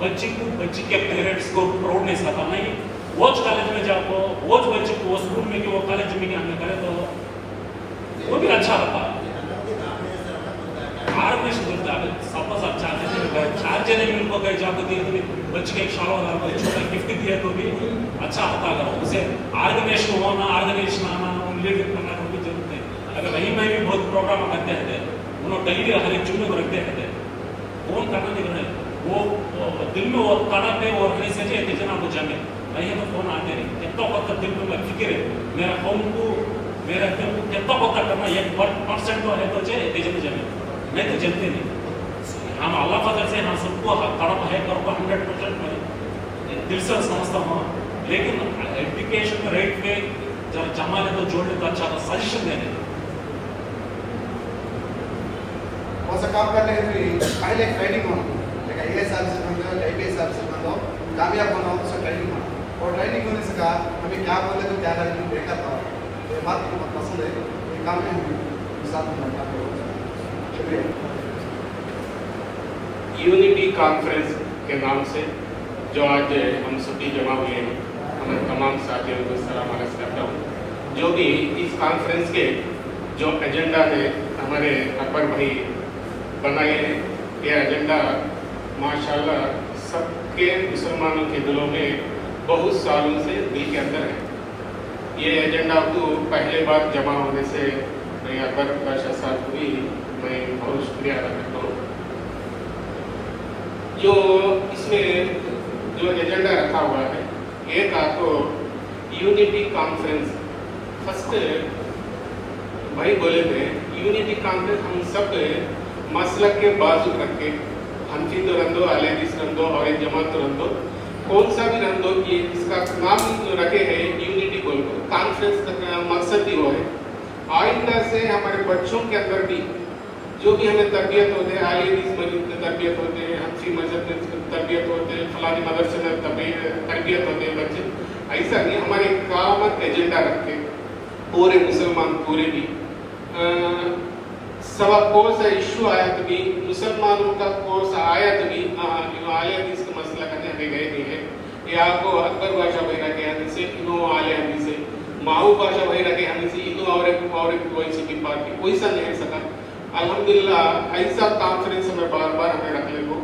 बच्ची के पेरेंट्स को प्राउड नहीं सकता नहीं वो कॉलेज में जाओ वो बच्चे को वो स्कूल में कि वो कॉलेज में हमें करे तो वो भी अच्छा होता ऑर्गेनाइजेशन करता है सपोज आप 4 जने मिलकर गए जाकर दिए तो बच्चे के एक शाल और छोटा गिफ्ट दिया तो भी अच्छा होता अगर उसे ऑर्गेनाइजेशन होना ऑर्गेनाइजेशन आना लीड करना की जरूरत है अगर वहीं में भी बहुत प्रोग्राम करते रहते उन्होंने डेली हर एक चुनने को रखते रहते फोन करना नहीं करना वो दिल में वो खाना पे और हरी से जाए जना को जमे नहीं तो फोन आते नहीं कितना वक्त दिल में फिक्र है मेरा फोन को मेरा दिल को कितना वक्त करना 1% तो है तो जाए जमे नहीं तो जलते नहीं हम अल्लाह फजल से हम सबको तड़प है करो 100% में दिल से समझता हूँ लेकिन एजुकेशन रेट में जब जमा ले तो जोड़ ले तो अच्छा था सजेशन देने ಹೊಸ काम करने के लिए पहले ट्रेनिंग होना लेकिन IAS ऑफिसर बन जाओ IPS ऑफिसर बन जाओ कामयाब बनो तो ट्रेनिंग होना और ट्रेनिंग होने से कहा हमें क्या बोले तो क्या लगे देखा था ये बात को बहुत पसंद है ये काम में हम साथ में शुक्रिया यूनिटी कॉन्फ्रेंस के नाम से जो आज हम सभी जमा हुए हैं हमारे तमाम साथियों को सलाम अर्ज़ करता हूँ जो भी इस कॉन्फ्रेंस के जो एजेंडा है हमारे अकबर भाई बनाए हैं ये एजेंडा माशाल्लाह सबके मुसलमानों के दिलों में बहुत सालों से दिल के अंदर है। ये एजेंडा तो पहले बार जमा होने से मैं अकबर बादशाह साहब को भी मैं बहुत शुक्रिया अदा करता हूँ। जो इसमें जो एजेंडा रखा हुआ है, एक आपको यूनिटी कॉन्फ्रेंस, फर्स्ट भाई बोले थे यूनिटी कॉन्फ्रेंस हम सब मसलक के बाजू रख के हनफी तो रंदो, अहलेदीस रंदो और एक जमात रंदो, कौन सा भी रंदो, ये इसका नाम जो रखे हैं यूनिटी बोल को कॉन्फ्रेंस का मकसद ही वो है आइंदा से हमारे बच्चों के अंदर भी जो भी हमें तरबियत होते हैं, अहलेदीस मस्जिद में तरबियत होते हैं, हनफी मस्जिद में तरबियत होते हैं, फलानी मदरसे में तरबियत होते हैं बच्चे, ऐसा नहीं हमारे कामत एजेंडा रख के पूरे मुसलमान पूरे भी सब कौन सा इशू आया तो भी मुसलमानों का कौन सा आया तो भी आले हदीस का मसला करने हमें गए नहीं है। ये आपको अकबर बादशाह भाई रखे हदीस से इनो आले हदीस से माहू बादशाह भाई रखे हदीस से इनो और एक वैसी की पार्टी वैसा नहीं सका। अल्हम्दुलिल्लाह ऐसा कॉन्फ्रेंस हमें बार बार हमें रखने को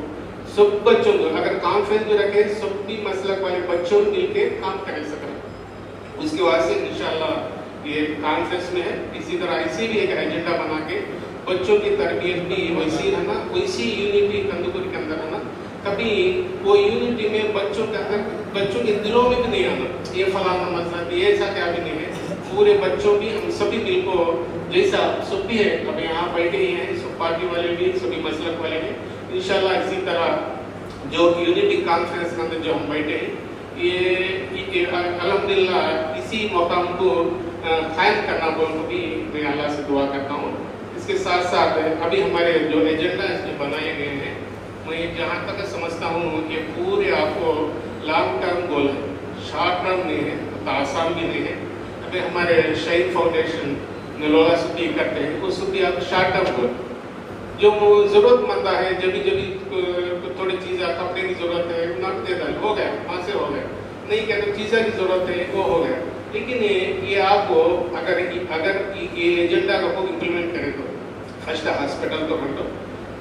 सब बच्चों को अगर कॉन्फ्रेंस में रखे सब भी मसलक वाले बच्चों मिल के काम कर सकें। उसके बाद से इंशाल्लाह ये कॉन्फ्रेंस में है, इसी तरह ऐसे भी एक एजेंडा बना के बच्चों की तरबियत भी वैसी रहना, वैसी यूनिटी कंदुकुर के अंदर रहना, कभी वो यूनिटी में बच्चों के अंदर बच्चों के दिलों में भी नहीं आना ये फलाना मसला ये ऐसा क्या भी नहीं है। पूरे बच्चों भी हम सभी दिल को जैसा सब भी है, अब यहाँ बैठे ही हैं सब पार्टी वाले भी सभी मसलक वाले भी इंशाल्लाह इसी तरह जो यूनिटी कॉन्फ्रेंस के अंदर जो हम बैठे हैं ये अल्हम्दुलिल्लाह इसी मौका को कायम करना बोल को भी मैं अल्लाह से दुआ करता हूँ। इसके साथ साथ अभी हमारे जो एजेंडा इसमें बनाए गए हैं मैं जहाँ तक समझता हूँ ये पूरे आपको लॉन्ग टर्म गोल है, शॉर्ट टर्म नहीं है तो आसान भी नहीं है। अभी हमारे शहीद फाउंडेशन नलोला सुधी करते हैं वो सुधी आप शॉर्ट टर्म गोल जो ज़रूरतमंद है जब थोड़ी चीज़ें कपड़े की ज़रूरत है नकद दे हो गया वहाँ से हो गया नहीं कहते चीज़ों की ज़रूरत है वो हो गया। लेकिन ये आपको अगर ये एजेंडा को इम्प्लीमेंट करें तो फर्स्ट हॉस्पिटल तो हम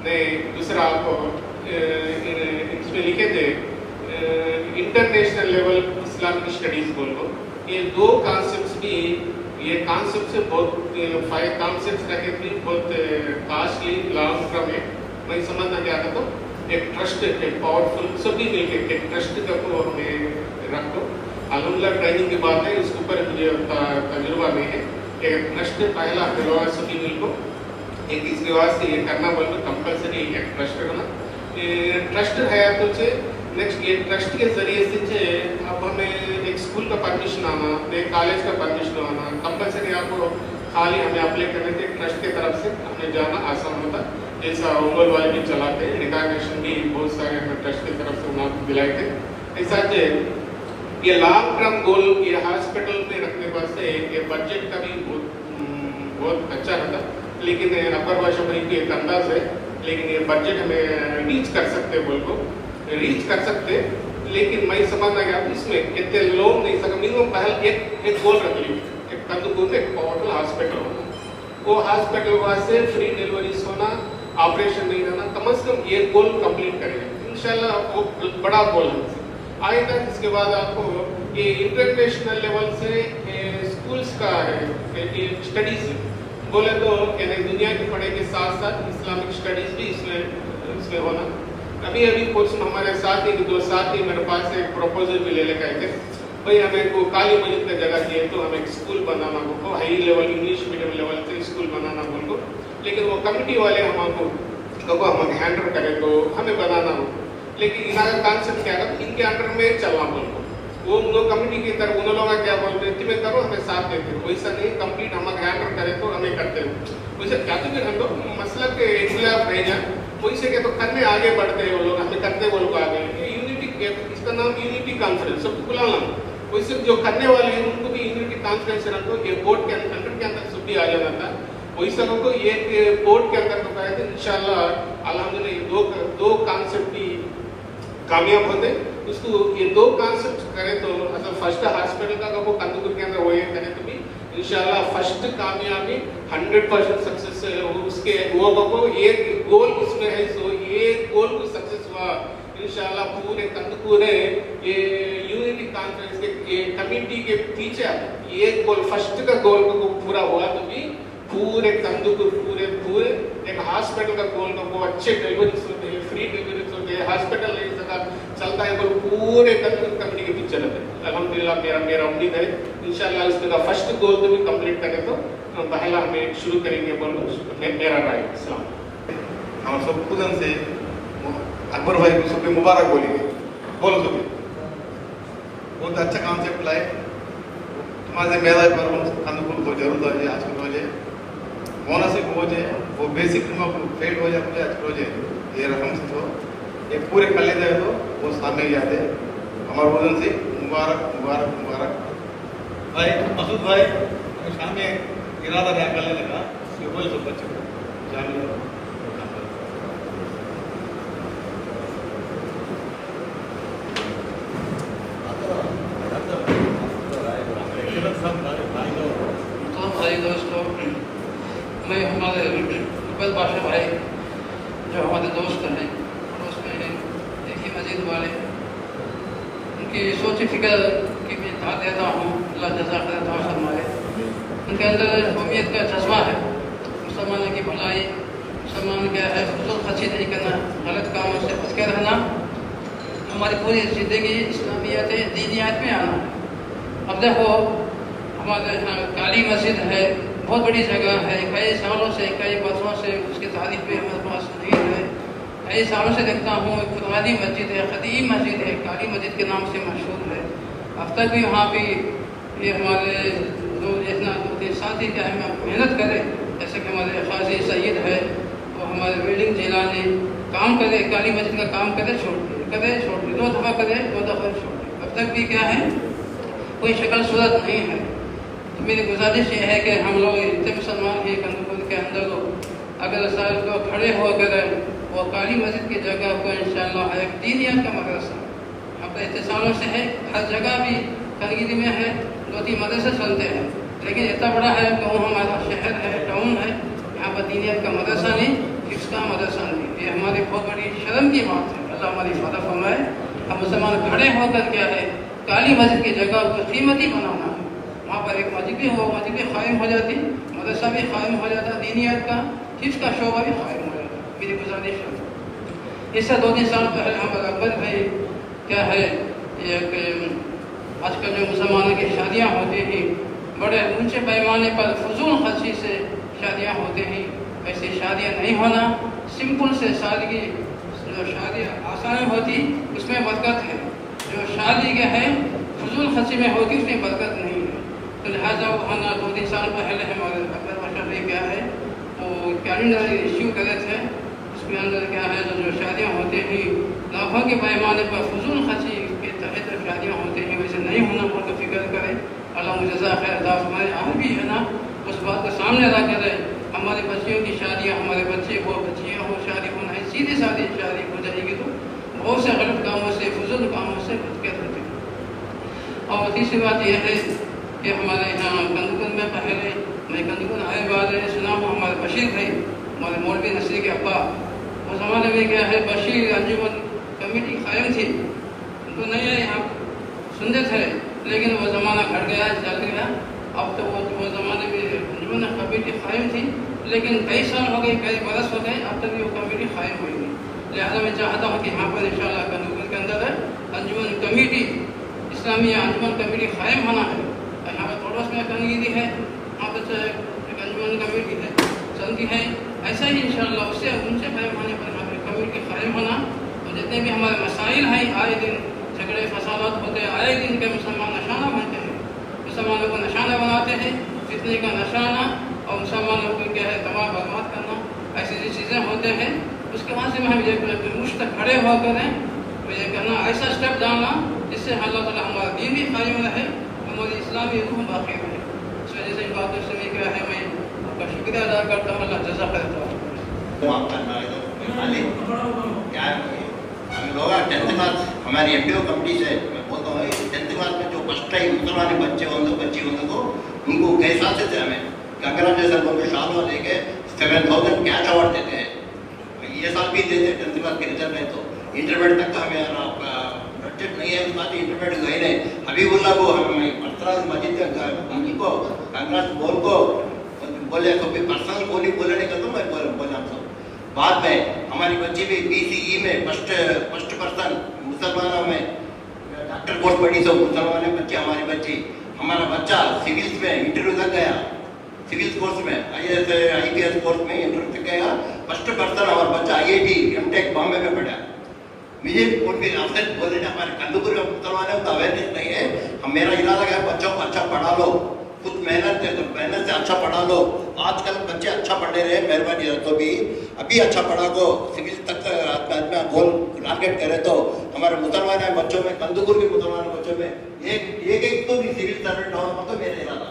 नहीं दूसरा आपको इसमें लिखे थे इंटरनेशनल लेवल इस्लामिक स्टडीज़ बोल को ये दो कॉन्सेप्ट्स भी ये कॉन्सेप्ट से बहुत 5 कॉन्सेप्ट्स रखे थे बहुत कास्टली लॉन्ग टर्म है। मैं समझना क्या था तो एक ट्रस्ट एक पावरफुल सभी मिलकर एक ट्रस्ट का को हमें रखो अल्हम्दुलिल्लाह ट्रेनिंग के बाद है इसके ऊपर मुझे तजुर्बा नहीं है। एक ट्रस्ट पहला फिर सभी मिल को एक इसके वास्ते ये करना बोल तो कंपलसरी एक ट्रस्ट करना ट्रस्ट है तो नेक्स्ट ये ट्रस्ट के जरिए से अब हमें एक स्कूल का परमिशन आना एक कॉलेज का परमिशन आना कंपलसरी आपको खाली हमें अप्लाई करने थे ट्रस्ट की तरफ से हमें जाना आसान होता जैसा उंगल वाले भी चलाते हैं रिकॉग्निशन भी बहुत सारे हमें ट्रस्ट की तरफ से उन्हें दिलाए थे। ऐसा ये लॉन्ग टर्म गोल ये हॉस्पिटल में रखने वास्ते ये बजट का भी बहुत अच्छा रहता लेकिन अकबर बादशाह भाई की एक अंदाज है लेकिन ये बजट हमें रीच कर सकते बोल को रीच कर सकते लेकिन मैं समझना गया इसमें कितने लोग नहीं सका मिनिमम पहले एक गोल रख ली एक कंदुकुर में एक पावरफुल हॉस्पिटल होना वो हॉस्पिटल वास्ते फ्री डिलीवरीज होना ऑपरेशन नहीं रहना कम से कम ये गोल कंप्लीट करेंगे इंशाल्लाह वो बड़ा गोल है। आएगा इसके बाद आपको ये इंटरनेशनल लेवल से स्कूल्स का है स्टडीज बोले तो दुनिया की पढ़ाई के साथ साथ इस्लामिक स्टडीज भी इसमें होना। अभी कुछ हमारे साथी दो साथी मेरे पास एक प्रपोजल भी ले लेकर आए थे भाई हमें को काली मस्जिद का जगह चाहिए तो हमें एक स्कूल बनाना को high level English medium level से स्कूल बनाना बोल को लेकिन वो कमिटी वाले हमको हम हैंडल करें तो हमें बनाना हो लेकिन इनका कॉन्सेप्ट क्या था इनके अंडर में चलना बोल को वो उन कमिटी की तरफ उन लोग क्या बोलते हैं तुम्हें करो हमें साथ देते हो वैसा नहीं कंप्लीट हम हैंडल करें तो हमें करते हो वैसे क्या तो फिर हम लोग मसला के खिलाफ नहीं जाए वैसे क्या तो करने आगे बढ़ते हैं वो लोग हमें करते बोल को आगे यूनिटी इसका नाम यूनिटी कॉन्फ्रेंस सबको बुलाना वैसे जो करने वाले हैं उनको भी यूनिटी कॉन्फ्रेंस रखो ये बोर्ड के अंदर सब भी आ जाना था वैसा को एक बोर्ड के अंदर तो कहे थे इंशाल्लाह अल्हम्दुलिल्लाह दो कॉन्सेप्ट भी कामयाब होते उसको ये दो कॉन्सेप्ट करें तो मतलब फर्स्ट हॉस्पिटल का वो कंदुकुर के अंदर वो ये करें तो भी इंशाल्लाह फर्स्ट कामयाबी 100% सक्सेस उसके वो एक गोल उसमें है सो ये गोल को सक्सेस हुआ इंशाल्लाह पूरे कंदकूरे ये यूनिटी कॉन्फ्रेंस के ये कमेटी के पीछे एक गोल फर्स्ट का गोल को पूरा हुआ तो भी पूरे कंदकूर पूरे एक हॉस्पिटल का गोल को अच्छे डिलीवरीज होते हैं, फ्री डिलीवरीज होते हैं, हॉस्पिटल नहीं सका चलता है तो पूरे कंदकूर कमेटी के पीछे रहते हैं। अल्हम्दुलिल्लाह मेरा उम्मीद है इंशाल्लाह इसका फर्स्ट गोल तो भी कंप्लीट करें तो पहला हमें शुरू करेंगे बोलो मेरा राय। अस्सलाम हम सब खुदन से अकबर भाई को सुबह मुबारक बोलेंगे, बोलो सुबह। बहुत अच्छा कॉन्सेप्ट लाए तुम्हारे मेरा पर अनुकूल को जरूर है आज के रोजे मोना से खोजे वो बेसिक फेल हो जाए आज रोजे ये रकम से तो ये पूरे कर लेते हैं तो वो सामने ही आते हमारे वजन से मुबारक मुबारक मुबारक भाई मसूद भाई शाम में इरादा क्या करने लगा कि बोल सब बच्चों को जान लो तो भाई दोस्तों मैं हमारे रुपल बादशाह भाई जो हमारे दोस्त हैं पड़ोस में हैं एक ही मस्जिद वाले उनकी सोच फिक्र की मैं दाद देता हूँ, अल्लाह जज़ा करे फरमाए। उनके अंदर कौमियत का जज्बा है, मुसलमानों की भलाई, मुसलमान क्या है फजूल खर्ची नहीं करना, गलत कामों से बच के रहना, हमारी पूरी ज़िंदगी इस्लामियत दीनियात में आना। अब देखो हमारे यहाँ काली मस्जिद है, बहुत बड़ी जगह है, कई सालों से कई बरसों से उसकी तारीफ भी हमारे पास नहीं है। कई सालों से देखता हूँ पुरानी मस्जिद है, कदीम मस्जिद है, काली मस्जिद के नाम से मशहूर है। अब तक भी वहाँ पे ये हमारे लोग जितना 2-3 साथी क्या है मेहनत करें, जैसे कि हमारे खाजी सैयद है वो हमारे बिल्डिंग जिलानी काम करे, काली मस्जिद का काम करे छोड़ दे 2 दफ़ा करे 2 दफ़ा छोड़ दे। अब तक भी क्या है कोई शक्ल सूरत नहीं है। तो मेरी गुजारिश ये है कि हम लोग इतने मुसलमान हैं कंदकूर के अंदर लोग अगर साल को खड़े होकर वो काली मस्जिद की जगह को इंशाअल्लाह एक दीनियत का मदरसा यहाँ पर इतने सालों से है, हर जगह भी करगिरी में है 2-3 मदरसे चलते हैं, लेकिन इतना बड़ा है कि वो हमारा शहर है, टाउन है, यहाँ पर दीनियत का मदरसा नहीं, हिफ्ज़ का मदरसा नहीं। ये हमारी बहुत बड़ी शर्म की बात है, अल्लाह हमारी मदद फरमाए। हम मुसलमान खड़े होकर क्या है काली मस्जिद की जगह को कीमती बनाना है, वहाँ पर एक मस्जिद भी हो, मस्जिद भी कायम हो जाती, मदरसा भी कायम हो जाता, दीनियत का हिफ्ज़ का शोबा भी कायम हो जाता। मेरी गुजारिश है। इससे 2-3 साल पहले हमारे अकबर भाई क्या है ये आजकल जो मुसलमानों की शादियाँ होती हैं बड़े ऊंचे पैमाने पर फजूल खर्ची से शादियाँ होती हैं, वैसे शादियाँ नहीं होना, सिंपल से सादगी जो शादी आसान होती उसमें बरकत है, जो शादी के है फजूल खर्ची में होती उसमें बरकत नहीं है। तो लिहाजा वो 2-3 साल पहले हमारे अकबर बादशाह भाई क्या है वो कैलेंडर इश्यू करे थे, उसके अंदर क्या है जो शादियाँ होती हैं लाखों के पैमाने पर फजूल खर्ची के तहत शादियाँ होती हैं, वैसे नहीं होना बहुत फिक्र करें। अल्लाह मुझे खैर हमारे आज भी है ना उस बात को सामने रख कर हमारे बच्चियों की शादियाँ, हमारे बच्चे हो बच्चियाँ हो शादी होना है, सीधी सादी शादी हो जाएगी तो बहुत से गलत कामों से फजूल कामों से बच के रहते हैं। और तीसरी बात यह है कि हमारे यहाँ कंदकूर में पहले मैं कंदकूर आए बाद सुना हूँ हमारे बशीर भाई हमारे मौलवी नसरी के अब्बा उस ज़माने में क्या है बशीर अंजुमन कमेटी कायम थी, तो नहीं है यहाँ सुनते थे, लेकिन वो ज़माना घट गया चल गया। अब तो वो ज़माने में अंजुमन कमेटी कायम थी, लेकिन कई साल हो गए कई बरस हो गए अब तक वो कमेटी कायम हुई नहीं। लिहाजा मैं चाहता हूँ कि यहाँ पर इंशाअल्लाह कंदकूर के अंदर अंजुमन कमेटी इस्लामी अंजुमन कमेटी कायम होना है। यहाँ पर पड़ोस में कंदगिरी है, यहाँ पर एक अंजुमन कमेटी है चलती है, ऐसा ही इंशाअल्लाह उससे उनसे पैमाने पर यहाँ पर कमेटी कायम होना। और जितने भी हमारे मसाइल हैं आए दिन झगड़े फसादात होते हैं, आए दिन के मुसलमान निशाना बनते हैं, मुसलमानों को निशाना बनाते हैं, फितने का निशाना और मुसलमानों को क्या है तबाह बर्बाद करना, ऐसी ऐसी चीज़ें होते हैं। उसके वहाँ से हम ये मुश्त खड़े होकर ये कहना ऐसा स्टेप डालना जिससे अल्लाह ताला हमारा दीन भी कायम रहे, हमारी इस्लामी रूह बाकी रहे। इस वजह से इन बातों से मैं क्या है मैं आपका शुक्रिया अदा करता हूँ, अल्लाह जज़ा खैर। हम लोग 10th क्लास हमारी MPO कमेटी से मैं बोलता हूँ 10th क्लास में जो फर्स्ट टाइम मुसलमान बच्चे होंगे बच्ची होंगे तो उनको कई साल से थे हमें कंगना जैसा उनको शाल दे के 7,000 कैश अवार्ड देते हैं, ये साल भी देते 10th क्लास के रिजल्ट में। तो इंटरमीडिएट तक का हमें बजट नहीं है, उस बात इंटरमीडिएट गए नहीं। हबीबुल्ला को पर्सनल मस्जिद को कांग्रेस बोल को बोले तो भी पर्सनल बोली बोले नहीं करता, मैं बोला हम सब। बाद में हमारी बच्ची भी BCE में फर्स्ट पर्सन मुसलमानों में डॉक्टर कोर्स पढ़ी, तो मुसलमान बच्चे हमारी बच्ची, हमारा बच्चा सिविल्स में इंटरव्यू तक गया, सिविल्स कोर्स में IPS कोर्स में इंटरव्यू तक गया, फर्स्ट पर्सन हमारा बच्चा IIT MTech बॉम्बे में पढ़ा। मुझे उनके अफसर बोले ना हमारे कंदुपुर में मुसलमान है, उनका अवेयरनेस नहीं है। हम मेरा इरादा है बच्चों को अच्छा पढ़ा लो, खुद मेहनत से अच्छा पढ़ा लो। आजकल बच्चे अच्छा पढ़ रहे हैं, मेहरबानी है तो भी अभी अच्छा पढ़ा को सिविल तक आदमी गोल टारगेट करे तो हमारे मुसलमान है बच्चों में, कंदुपुर के मुसलमान बच्चों में एक तो भी सिविल सर्वेंट होना तो मेरा इरादा।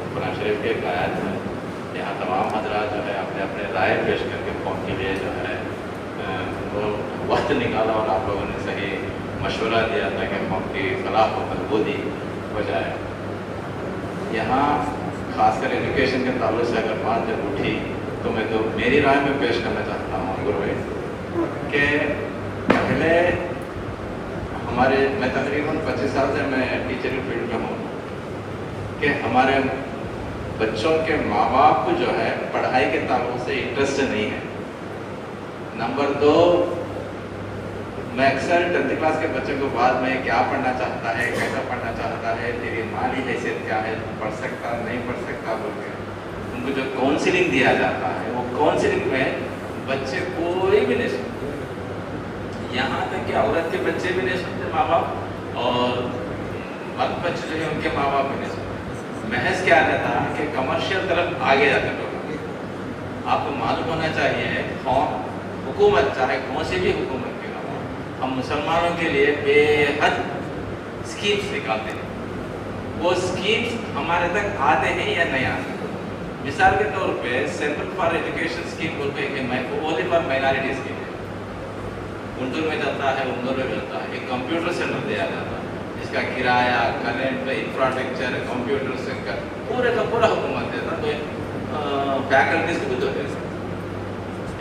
कुरान शरीफ के एक आयत है, यहाँ तमाम हजरात जो है अपने अपने राय पेश करके कौम के लिए जो है वो वक्त निकाला और आप लोगों ने सही मशवरा दिया ताकि कौम की फलाह व बहबूदी हो जाए। यहाँ खासकर एजुकेशन के ताल्लुक से अगर बात जब उठी तो मैं तो मेरी राय में पेश करना चाहता हूँ गुरु भाई कि पहले हमारे, मैं तकरीबन 25 साल से मैं टीचरिंग फील्ड में हूँ, कि हमारे बच्चों के माँ बाप को जो है पढ़ाई के ताल्लुक से इंटरेस्ट नहीं है। नंबर 2, मैं अक्सर 10th क्लास के बच्चों को बाद में क्या पढ़ना चाहता है, कैसा पढ़ना चाहता है, तेरी माली हैसियत क्या है, पढ़ सकता नहीं पढ़ सकता बोल के उनको जो काउंसलिंग दिया जाता है, वो काउंसलिंग में बच्चे कोई भी नहीं सुनते। यहाँ तक कि औरत के बच्चे भी नहीं सुनते माँ बाप, और मर्द बच्चे जो है उनके माँ बाप भी नहीं सुनते। महज क्या रहता है कि कमर्शियल तरफ आगे जाते लोग। आपको मालूम होना चाहिए हुकूमत चाहे कौन सी भी हुकूमत क्यों ना हो, हम मुसलमानों के लिए बेहद स्कीम्स निकालते हैं। वो स्कीम्स हमारे तक आते हैं या नहीं आते। मिसाल के तौर पे सेंट्रल फॉर एजुकेशन स्कीम बोल के ओनली फॉर माइनॉरिटी स्कीम है, उर्दू में चलता है, उर्दू में चलता है। एक कंप्यूटर सेंटर दिया जाता है, इसका किराया, करंट, इंफ्रास्ट्रक्चर, कंप्यूटर सेंटर पूरे का पूरा हुकूमत देता। तो फैकल्टीज को भी दो देता,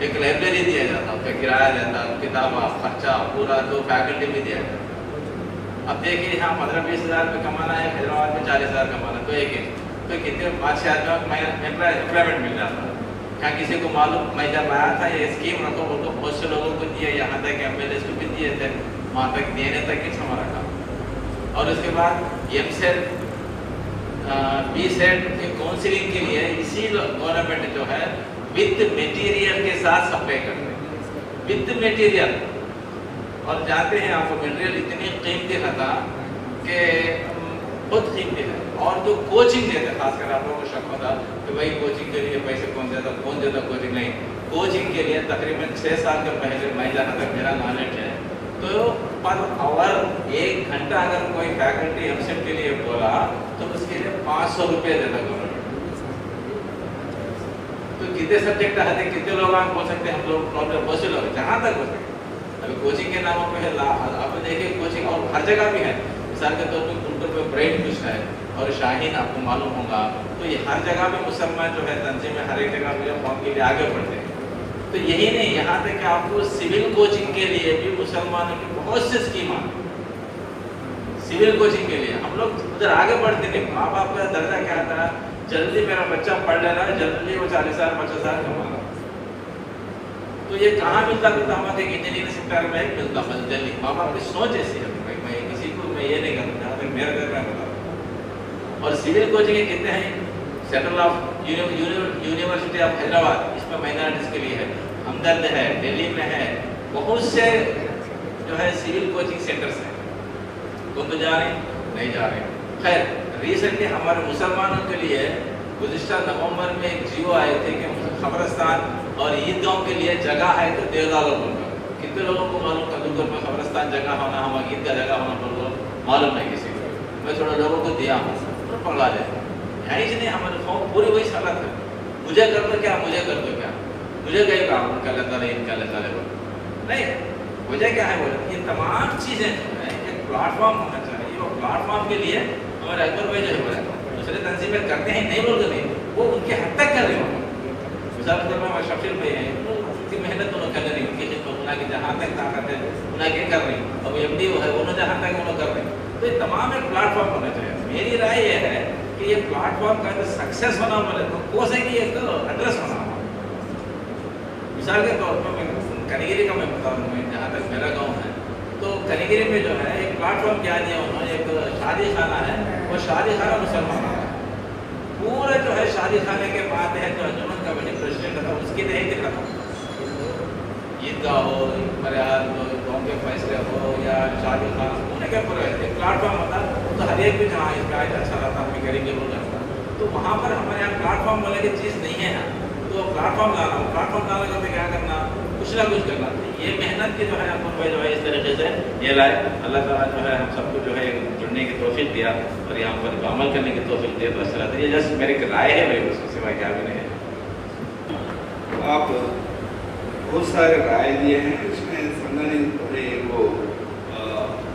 एक लाइब्रेरी दिया जाता, उसका किराया देता, किताब खर्चा पूरा तो फैकल्टी भी दिया जाता। अब देखिए यहाँ 15-20 हज़ार रुपये कमाना है, हैदराबाद में 40 हज़ार कमाना, तो कितने 5-6 हज़ार एम्प्लॉयमेंट मिल जाता है। क्या किसी को मालूम? मैं जब आया था ये स्कीम रखो बोल तो बहुत से लोगों को दिए, यहाँ तक MLAs को भी दिए थे, वहाँ तक देने तक ही हमारा काम। और उसके बाद MSET, BSET की काउंसिलिंग के लिए इसी गवर्नमेंट जो है विद मटेरियल के साथ सप्लाई करते हैं, विद मटेरियल। और जानते हैं आपको मटेरियल इतनी कीमती था कि बहुत कीमती है। और जो कोचिंग देते, खासकर आप लोगों को शक होता कि भाई कोचिंग के लिए पैसे कौन देता कोचिंग नहीं। कोचिंग के लिए तकरीबन 6 साल के पहले, मैं जहाँ तक मेरा नॉलेज है, तो पर आवर 1 घंटा अगर कोई फैकल्टी MSET के लिए बोला तो उसके लिए 500 रुपये देता गवर्नमेंट। तो कितने सब्जेक्ट आते, कितने लोग आप बोल सकते हैं, हम लोग प्रॉब्लम बहुत से लोग जहाँ तक हो सके। अभी कोचिंग के नामों पे है, आप देखिए कोचिंग और हर जगह भी है। मिसाल के तौर पर गुंटूर में ब्रेन कुछ है और शाहीन आपको मालूम होगा, तो ये हर जगह में मुसलमान जो है तंजीम में हर एक जगह में फॉर्म के लिए आगे बढ़ते हैं। तो यही नहीं, यहाँ तक कि आपको सिविल कोचिंग के लिए भी मुसलमानों की बहुत सी स्कीम आती है। सिविल कोचिंग के लिए हम लोग उधर आगे बढ़ते नहीं। माँ बाप का दर्जा क्या था, जल्दी मेरा बच्चा पढ़ लेना, जल्दी वो 40 हज़ार 50 हज़ार कमाना। तो ये कहाँ मिलता था? हमारे इंजीनियरिंग सेक्टर में मिलता था जल्दी। माँ बाप की सोच ऐसी है, मैं किसी को मैं ये नहीं करता, जहाँ तक मेरा घर में बता। और सिविल कोचिंग कितने हैं? Central of university of Hyderabad, इसमें माइनॉरिटीज के लिए है, हमदर्द है, दिल्ली में है, बहुत से जो है सिविल कोचिंग सेंटर्स हैं। कौन तो जा रहे हैं? नहीं जा रहे। खैर, रिसेंटली हमारे मुसलमानों के लिए गुज़िश्ता नवंबर में एक जियो आए थे कि खबरस्तान और ईदगाह के लिए जगह है तो दे डालो बोलकर। कितने लोगों को मालूम कंदुकर में खबरस्तान जगह होना, हमारा ईद का जगह होना बोल मालूम नहीं किसी को। मैं थोड़ा लोगों को दिया हूँ तो पढ़ा जाए है ही नहीं। हमारे फॉर्म पूरी वही हालत है, मुझे कर दो क्या, मुझे कर दो क्या, मुझे कहीं काम उनका लेता नहीं, इनका लेता नहीं। वजह क्या है बोले, ये तमाम चीज़ें जो है एक प्लेटफॉर्म होना चाहिए। और प्लेटफॉर्म के लिए हमारे अकबर भाई जो है दूसरे तंजीमें करते हैं, नहीं बोलते नहीं, वो उनके हद तक कर रहे होंगे। मिसाल के तौर पर हमारे शफील भाई हैं, उनकी मेहनत उन्होंने कर रही, उनकी खिदमत उन्होंने जहाँ तक ताकत है उन्हें कर रही, अब MD है उन्होंने जहाँ तक उन्होंने कर रही। तो ये तमाम एक प्लेटफॉर्म होना चाहिए। मेरी राय ये है कि ये प्लेटफॉर्म का सक्सेस होना बोले तो कोस है कि एक एड्रेस होना। मिसाल के तौर पर मैं कनिगिरी का मैं बता रहा हूँ, जहाँ तक मेरा गाँव है, तो कनिगिरी में जो है एक प्लेटफॉर्म क्या दिया उन्होंने, एक शादी खाना है, वो शादी खाना मुसलमानों का पूरे जो है शादी खाने के बाद है जो अंजुमन कमेटी प्रेसिडेंट था उसकी नहीं दिख रहा, ईदगाह हो, मरियाल गाँव के फैसले हो या शादी खाना होने के पूरे एक प्लेटफॉर्म होता तो हर एक भी जहाँ इसका अच्छा रहता हम करेंगे वो करता। तो वहाँ पर हमारे यहाँ प्लेटफॉर्म बोले की चीज़ नहीं है ना, तो प्लेटफॉर्म लाने का क्या करना, कुछ ना कुछ करना। ये मेहनत की जो है अपन भाई जो है इस तरीके से ये लाए, अल्लाह ताला जो है हम सबको जो है जुड़ने की तौफीक दिया और यहाँ पर अमल करने की तौफीक दिया, तो अच्छा ये जस्ट मेरी राय है भाई, उसके सिवा क्या भी नहीं है। आप बहुत सारे राय दिए हैं, इसमें संघ वो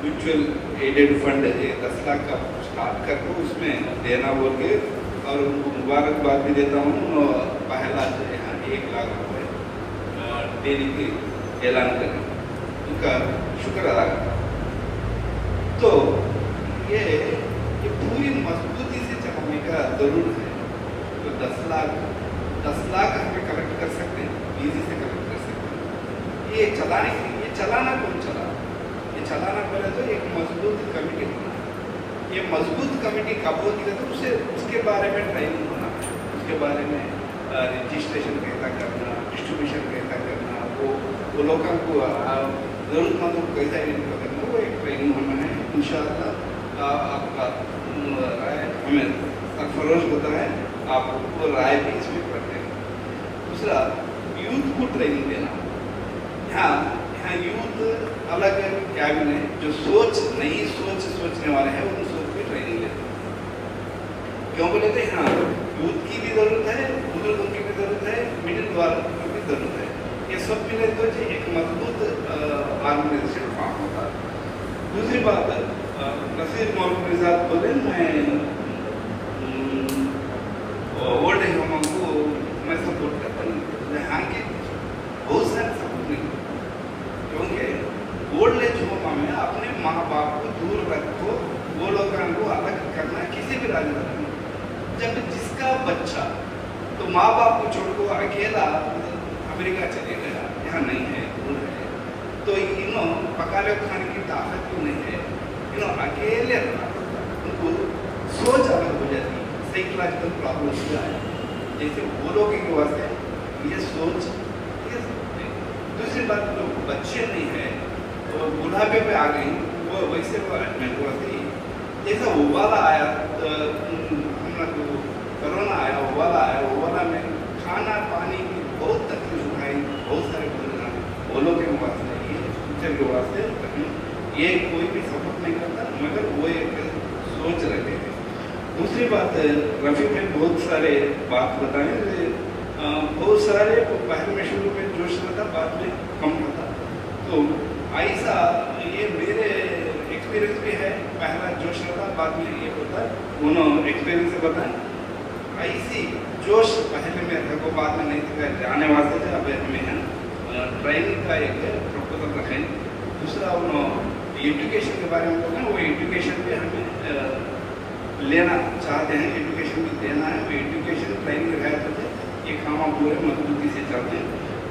म्यूचुअल एडेड फंड 10 लाख का स्टार्ट करके उसमें देना बोल के, और उनको मुबारकबाद भी देता हूँ। पहला जो यहाँ 1 लाख रुपये देने की ऐलान करें, उनका शुक्र अदा करता हूँ। तो ये पूरी मजबूती से चलाने का जरूरत है। तो 10 लाख हमें कलेक्ट कर सकते हैं, इजी से कलेक्ट कर सकते हैं। ये चलाने के लिए, ये चलाना कौन चला, ये चलाना पड़े तो एक मजबूत कमेटी होना है। ये मजबूत कमेटी कब होती है तो उसके बारे में ट्रेनिंग होना, उसके बारे में रजिस्ट्रेशन कैसा करना, डिस्ट्रीब्यूशन कैसा करना, वो लोगों को ज़रूरतमंदों को कैसा आइडेंटिफाई करना, वो एक ट्रेनिंग होना है। इंशाअल्लाह आपका राय हमें सरफरोश होता है, आपको राय भी इसमें पढ़ते हैं। दूसरा, यूथ को ट्रेनिंग देना। यहाँ यूथ अलग कैबिन है, जो नई सोच सोचने वाले हैं उन सोच की ट्रेनिंग लेते हैं। क्यों बोले तो यहाँ यूथ की भी ज़रूरत है, बुजुर्गों की भी ज़रूरत है, मिडिल वालों की भी ज़रूरत है। ये सब मिले तो एक मजबूत ऑर्गेनाइजेशन फॉर्म होता है। दूसरी बात, नसीर मोहम्मद रिजात बोले मैं ओल्ड एज होम को मैं सपोर्ट करता हूँ। यहाँ के बहुत सारे सपोर्ट नहीं, क्योंकि ओल्ड एज होम में अपने माँ बाप को दूर रखो, वो लोगों को अलग करना किसी भी राजनीति में। जब जिसका बच्चा तो माँ बाप को छोड़ को अकेला अमेरिका चले गया, यहाँ नहीं है, दूर है, तो पकाने खाने की ताकत भी नहीं है, अकेले उनको सोच अलग हो जाती है, साइकोलॉजिकल प्रॉब्लम हो जाए, जैसे वो लोग के वास्ते ये सोच। दूसरी बात, जो बच्चे नहीं है तो बुढ़ापे पे आ गई, वो वैसे वो एडमिट होती है। जैसा उबाला आया, हमने कोरोना आया, उबाला आया, उबाला में खाना पानी की बहुत तकलीफ उठाई, बहुत सारे वो लोग के वास्ते, ये फ्यूचर के वास्ते ये कोई भी सपोर्ट नहीं करता, मगर वो एक सोच रखते थे। दूसरी बात, रफ़ी ने बहुत सारे बात बताए, बहुत सारे पहले में शुरू में जोश रहता, बाद में कम होता। तो ऐसा ये मेरे एक्सपीरियंस भी है, पहला जोश रहता, बाद में ये होता, उन्होंने एक्सपीरियंस से बताया। ऐसी जोश पहले में रखो, बाद में नहीं था, जाने वास्ते थे। अब हमें ट्रेनिंग का एक प्रपोजल रखें। दूसरा, उन्होंने एजुकेशन के बारे में बोला, वो एजुकेशन भी हमें लेना चाहते हैं, एजुकेशन भी देना है, वो एजुकेशन ट्रेनिंग रखाया तो ये काम आप पूरे मजबूती से चलते हैं।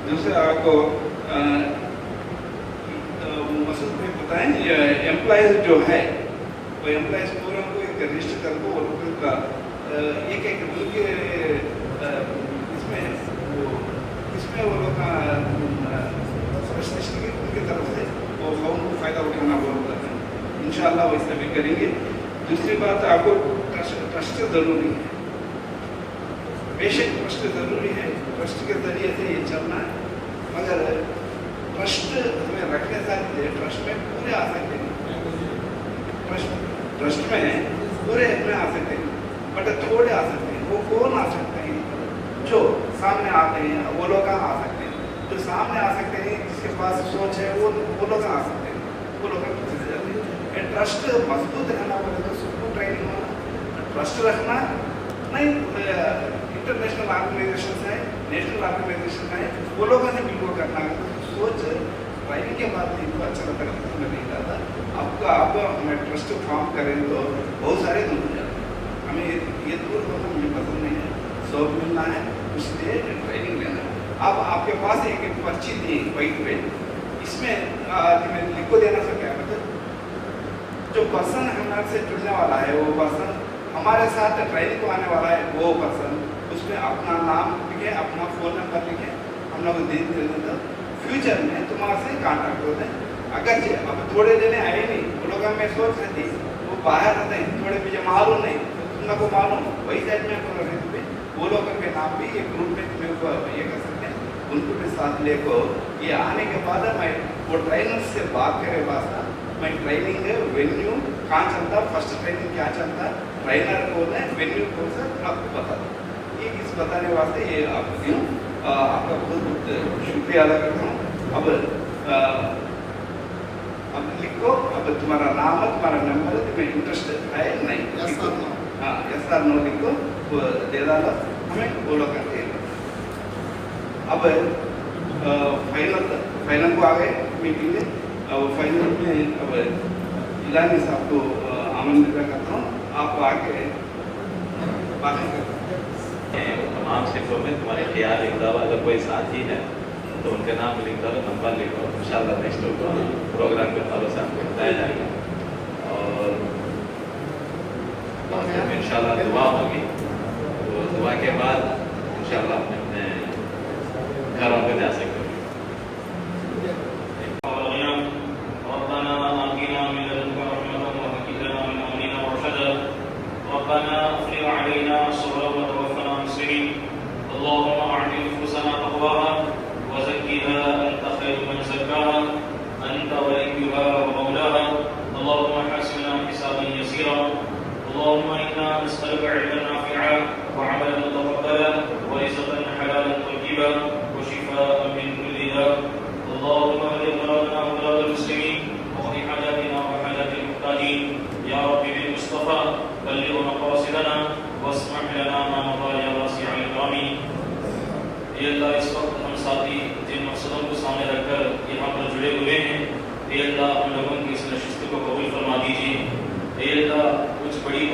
दूसरा, आपको मसूद भाई बताएं, एम्प्लॉयज़ जो है वो एम्प्लॉयज़ पूरे को एक रजिस्टर कर दो, और उनका एक इसमें वो लोग का उनकी तरफ से वो फॉर्म को फ़ायदा उठाना बहुत है। इंशाअल्लाह वैसा भी करेंगे। दूसरी बात, आपको ट्रस्ट ज़रूरी है, बेशक ट्रस्ट ज़रूरी है, ट्रस्ट के ज़रिए से ये चलना है, मगर ट्रस्ट हमें रखने साथ ट्रस्ट में पूरे आ सकते हैं, ट्रस्ट में पूरे में आ सकते हैं, बट थोड़े आ सकते हैं। वो कौन आ सकते हैं? जो सामने आते हैं, वो लोग आ सकते हैं, जो सामने आ सकते हैं, जिसके पास सोच है, वो लोग आ सकते हैं, वो लोग ट्रस्ट मजबूत रहना बोले तो सबको ट्रेनिंग होना, ट्रस्ट रखना नहीं। इंटरनेशनल ऑर्गेनाइजेशन है, नेशनल चैरिटेबल ऑर्गेनाइजेशन है, वो लोगों ने बिल्कुल करना है। तो सोच ट्रेनिंग के बाद इनको अच्छा लगता है, मैं नहीं कहता आपका आप हमें ट्रस्ट फॉर्म करें तो बहुत सारे दूर हो जाते हैं। हमें ये दूर होना मुझे पसंद नहीं है, सब मिलना है, इसलिए ट्रेनिंग लेना है। अब आपके पास एक पर्ची दी वाइट पे, इसमें लिखो देना सर क्या मतलब जो पर्सन हमारे से जुड़ने वाला है, वो पर्सन हमारे साथ ट्रेनिंग को आने वाला है, वो पर्सन उसमें अपना नाम लिखे, अपना फ़ोन नंबर लिखे, हम लोग दे देते तो फ्यूचर में तुम्हारे से कांटेक्ट होते हैं। अगर जे अब थोड़े जने आए नहीं, वो लोग मैं सोच रही थी वो बाहर रहते हैं, थोड़े मुझे मालूम नहीं, तो तुम लोग को मालूम वही साइड में बोल रहे थे, वो लोगों के नाम भी एक ग्रुप में तुम्हें ये कर सकते हैं, उनको भी साथ लेको ये आने के बाद मैं वो ट्रेनर से बात करे वास्ता मैं ट्रेनिंग वेन्यू कहाँ चलता, फर्स्ट ट्रेनिंग क्या चलता, ट्रेनर कौन है, वेन्यू कौन सा, आपको बता दो। ये किस बताने वास्ते ये आपको क्यों आपका बहुत बहुत शुक्रिया अदा करता हूँ। अब लिखो, अब तुम्हारा नाम है, तुम्हारा नंबर है, तुम्हें इंटरेस्ट है नहीं, हाँ यस आर नो लिखो, वो दे डालो, हमें बोलो करके। अब फाइनल को आ गए मीटिंग में, अब फाइनल में अब इलानी साहब को आमंत्रित करता हूँ, आप आके बातें करें। तमाम शिफ्टों में तुम्हारे ख्याल लिख दो, अगर कोई साथी है तो उनके नाम लिख दो, नंबर लिखो, इंशाल्लाह नेक्स्ट प्रोग्राम के फॉलो से आपको बताया जाएगा। और इंशाल्लाह दुआ होगी, तो दुआ के बाद इंशाल्लाह अपने अपने घरों पे जा सकते हो। ربنا افرغ علينا صبرا وتوفنا مسلمين اللهم اعط نفوسنا تقواها وزكها انت خير من زكاها انت وليها ومولاها اللهم حاسبنا حسابا يسيرا اللهم انا نسالك علما نافعا وعملا متقبلا ورزقا حلالا طيبا وشفاء من كل داء اللهم اهد بلادنا وبلاد المسلمين واقض حاجاتنا وحاجات المحتاجين يا رب بالمصطفى بلغ مقاصدنا واسمح لنا ما مضى يا واسع الكرم یہ اللہ اس وقت ہم ساتھی جن مقصدوں کو سامنے رکھ کر یہاں پر جڑے ہوئے ہیں، اے اللہ ہم لوگوں کی اس نشست کو قبول فرما دیجیے۔ اے اللہ کچھ بڑی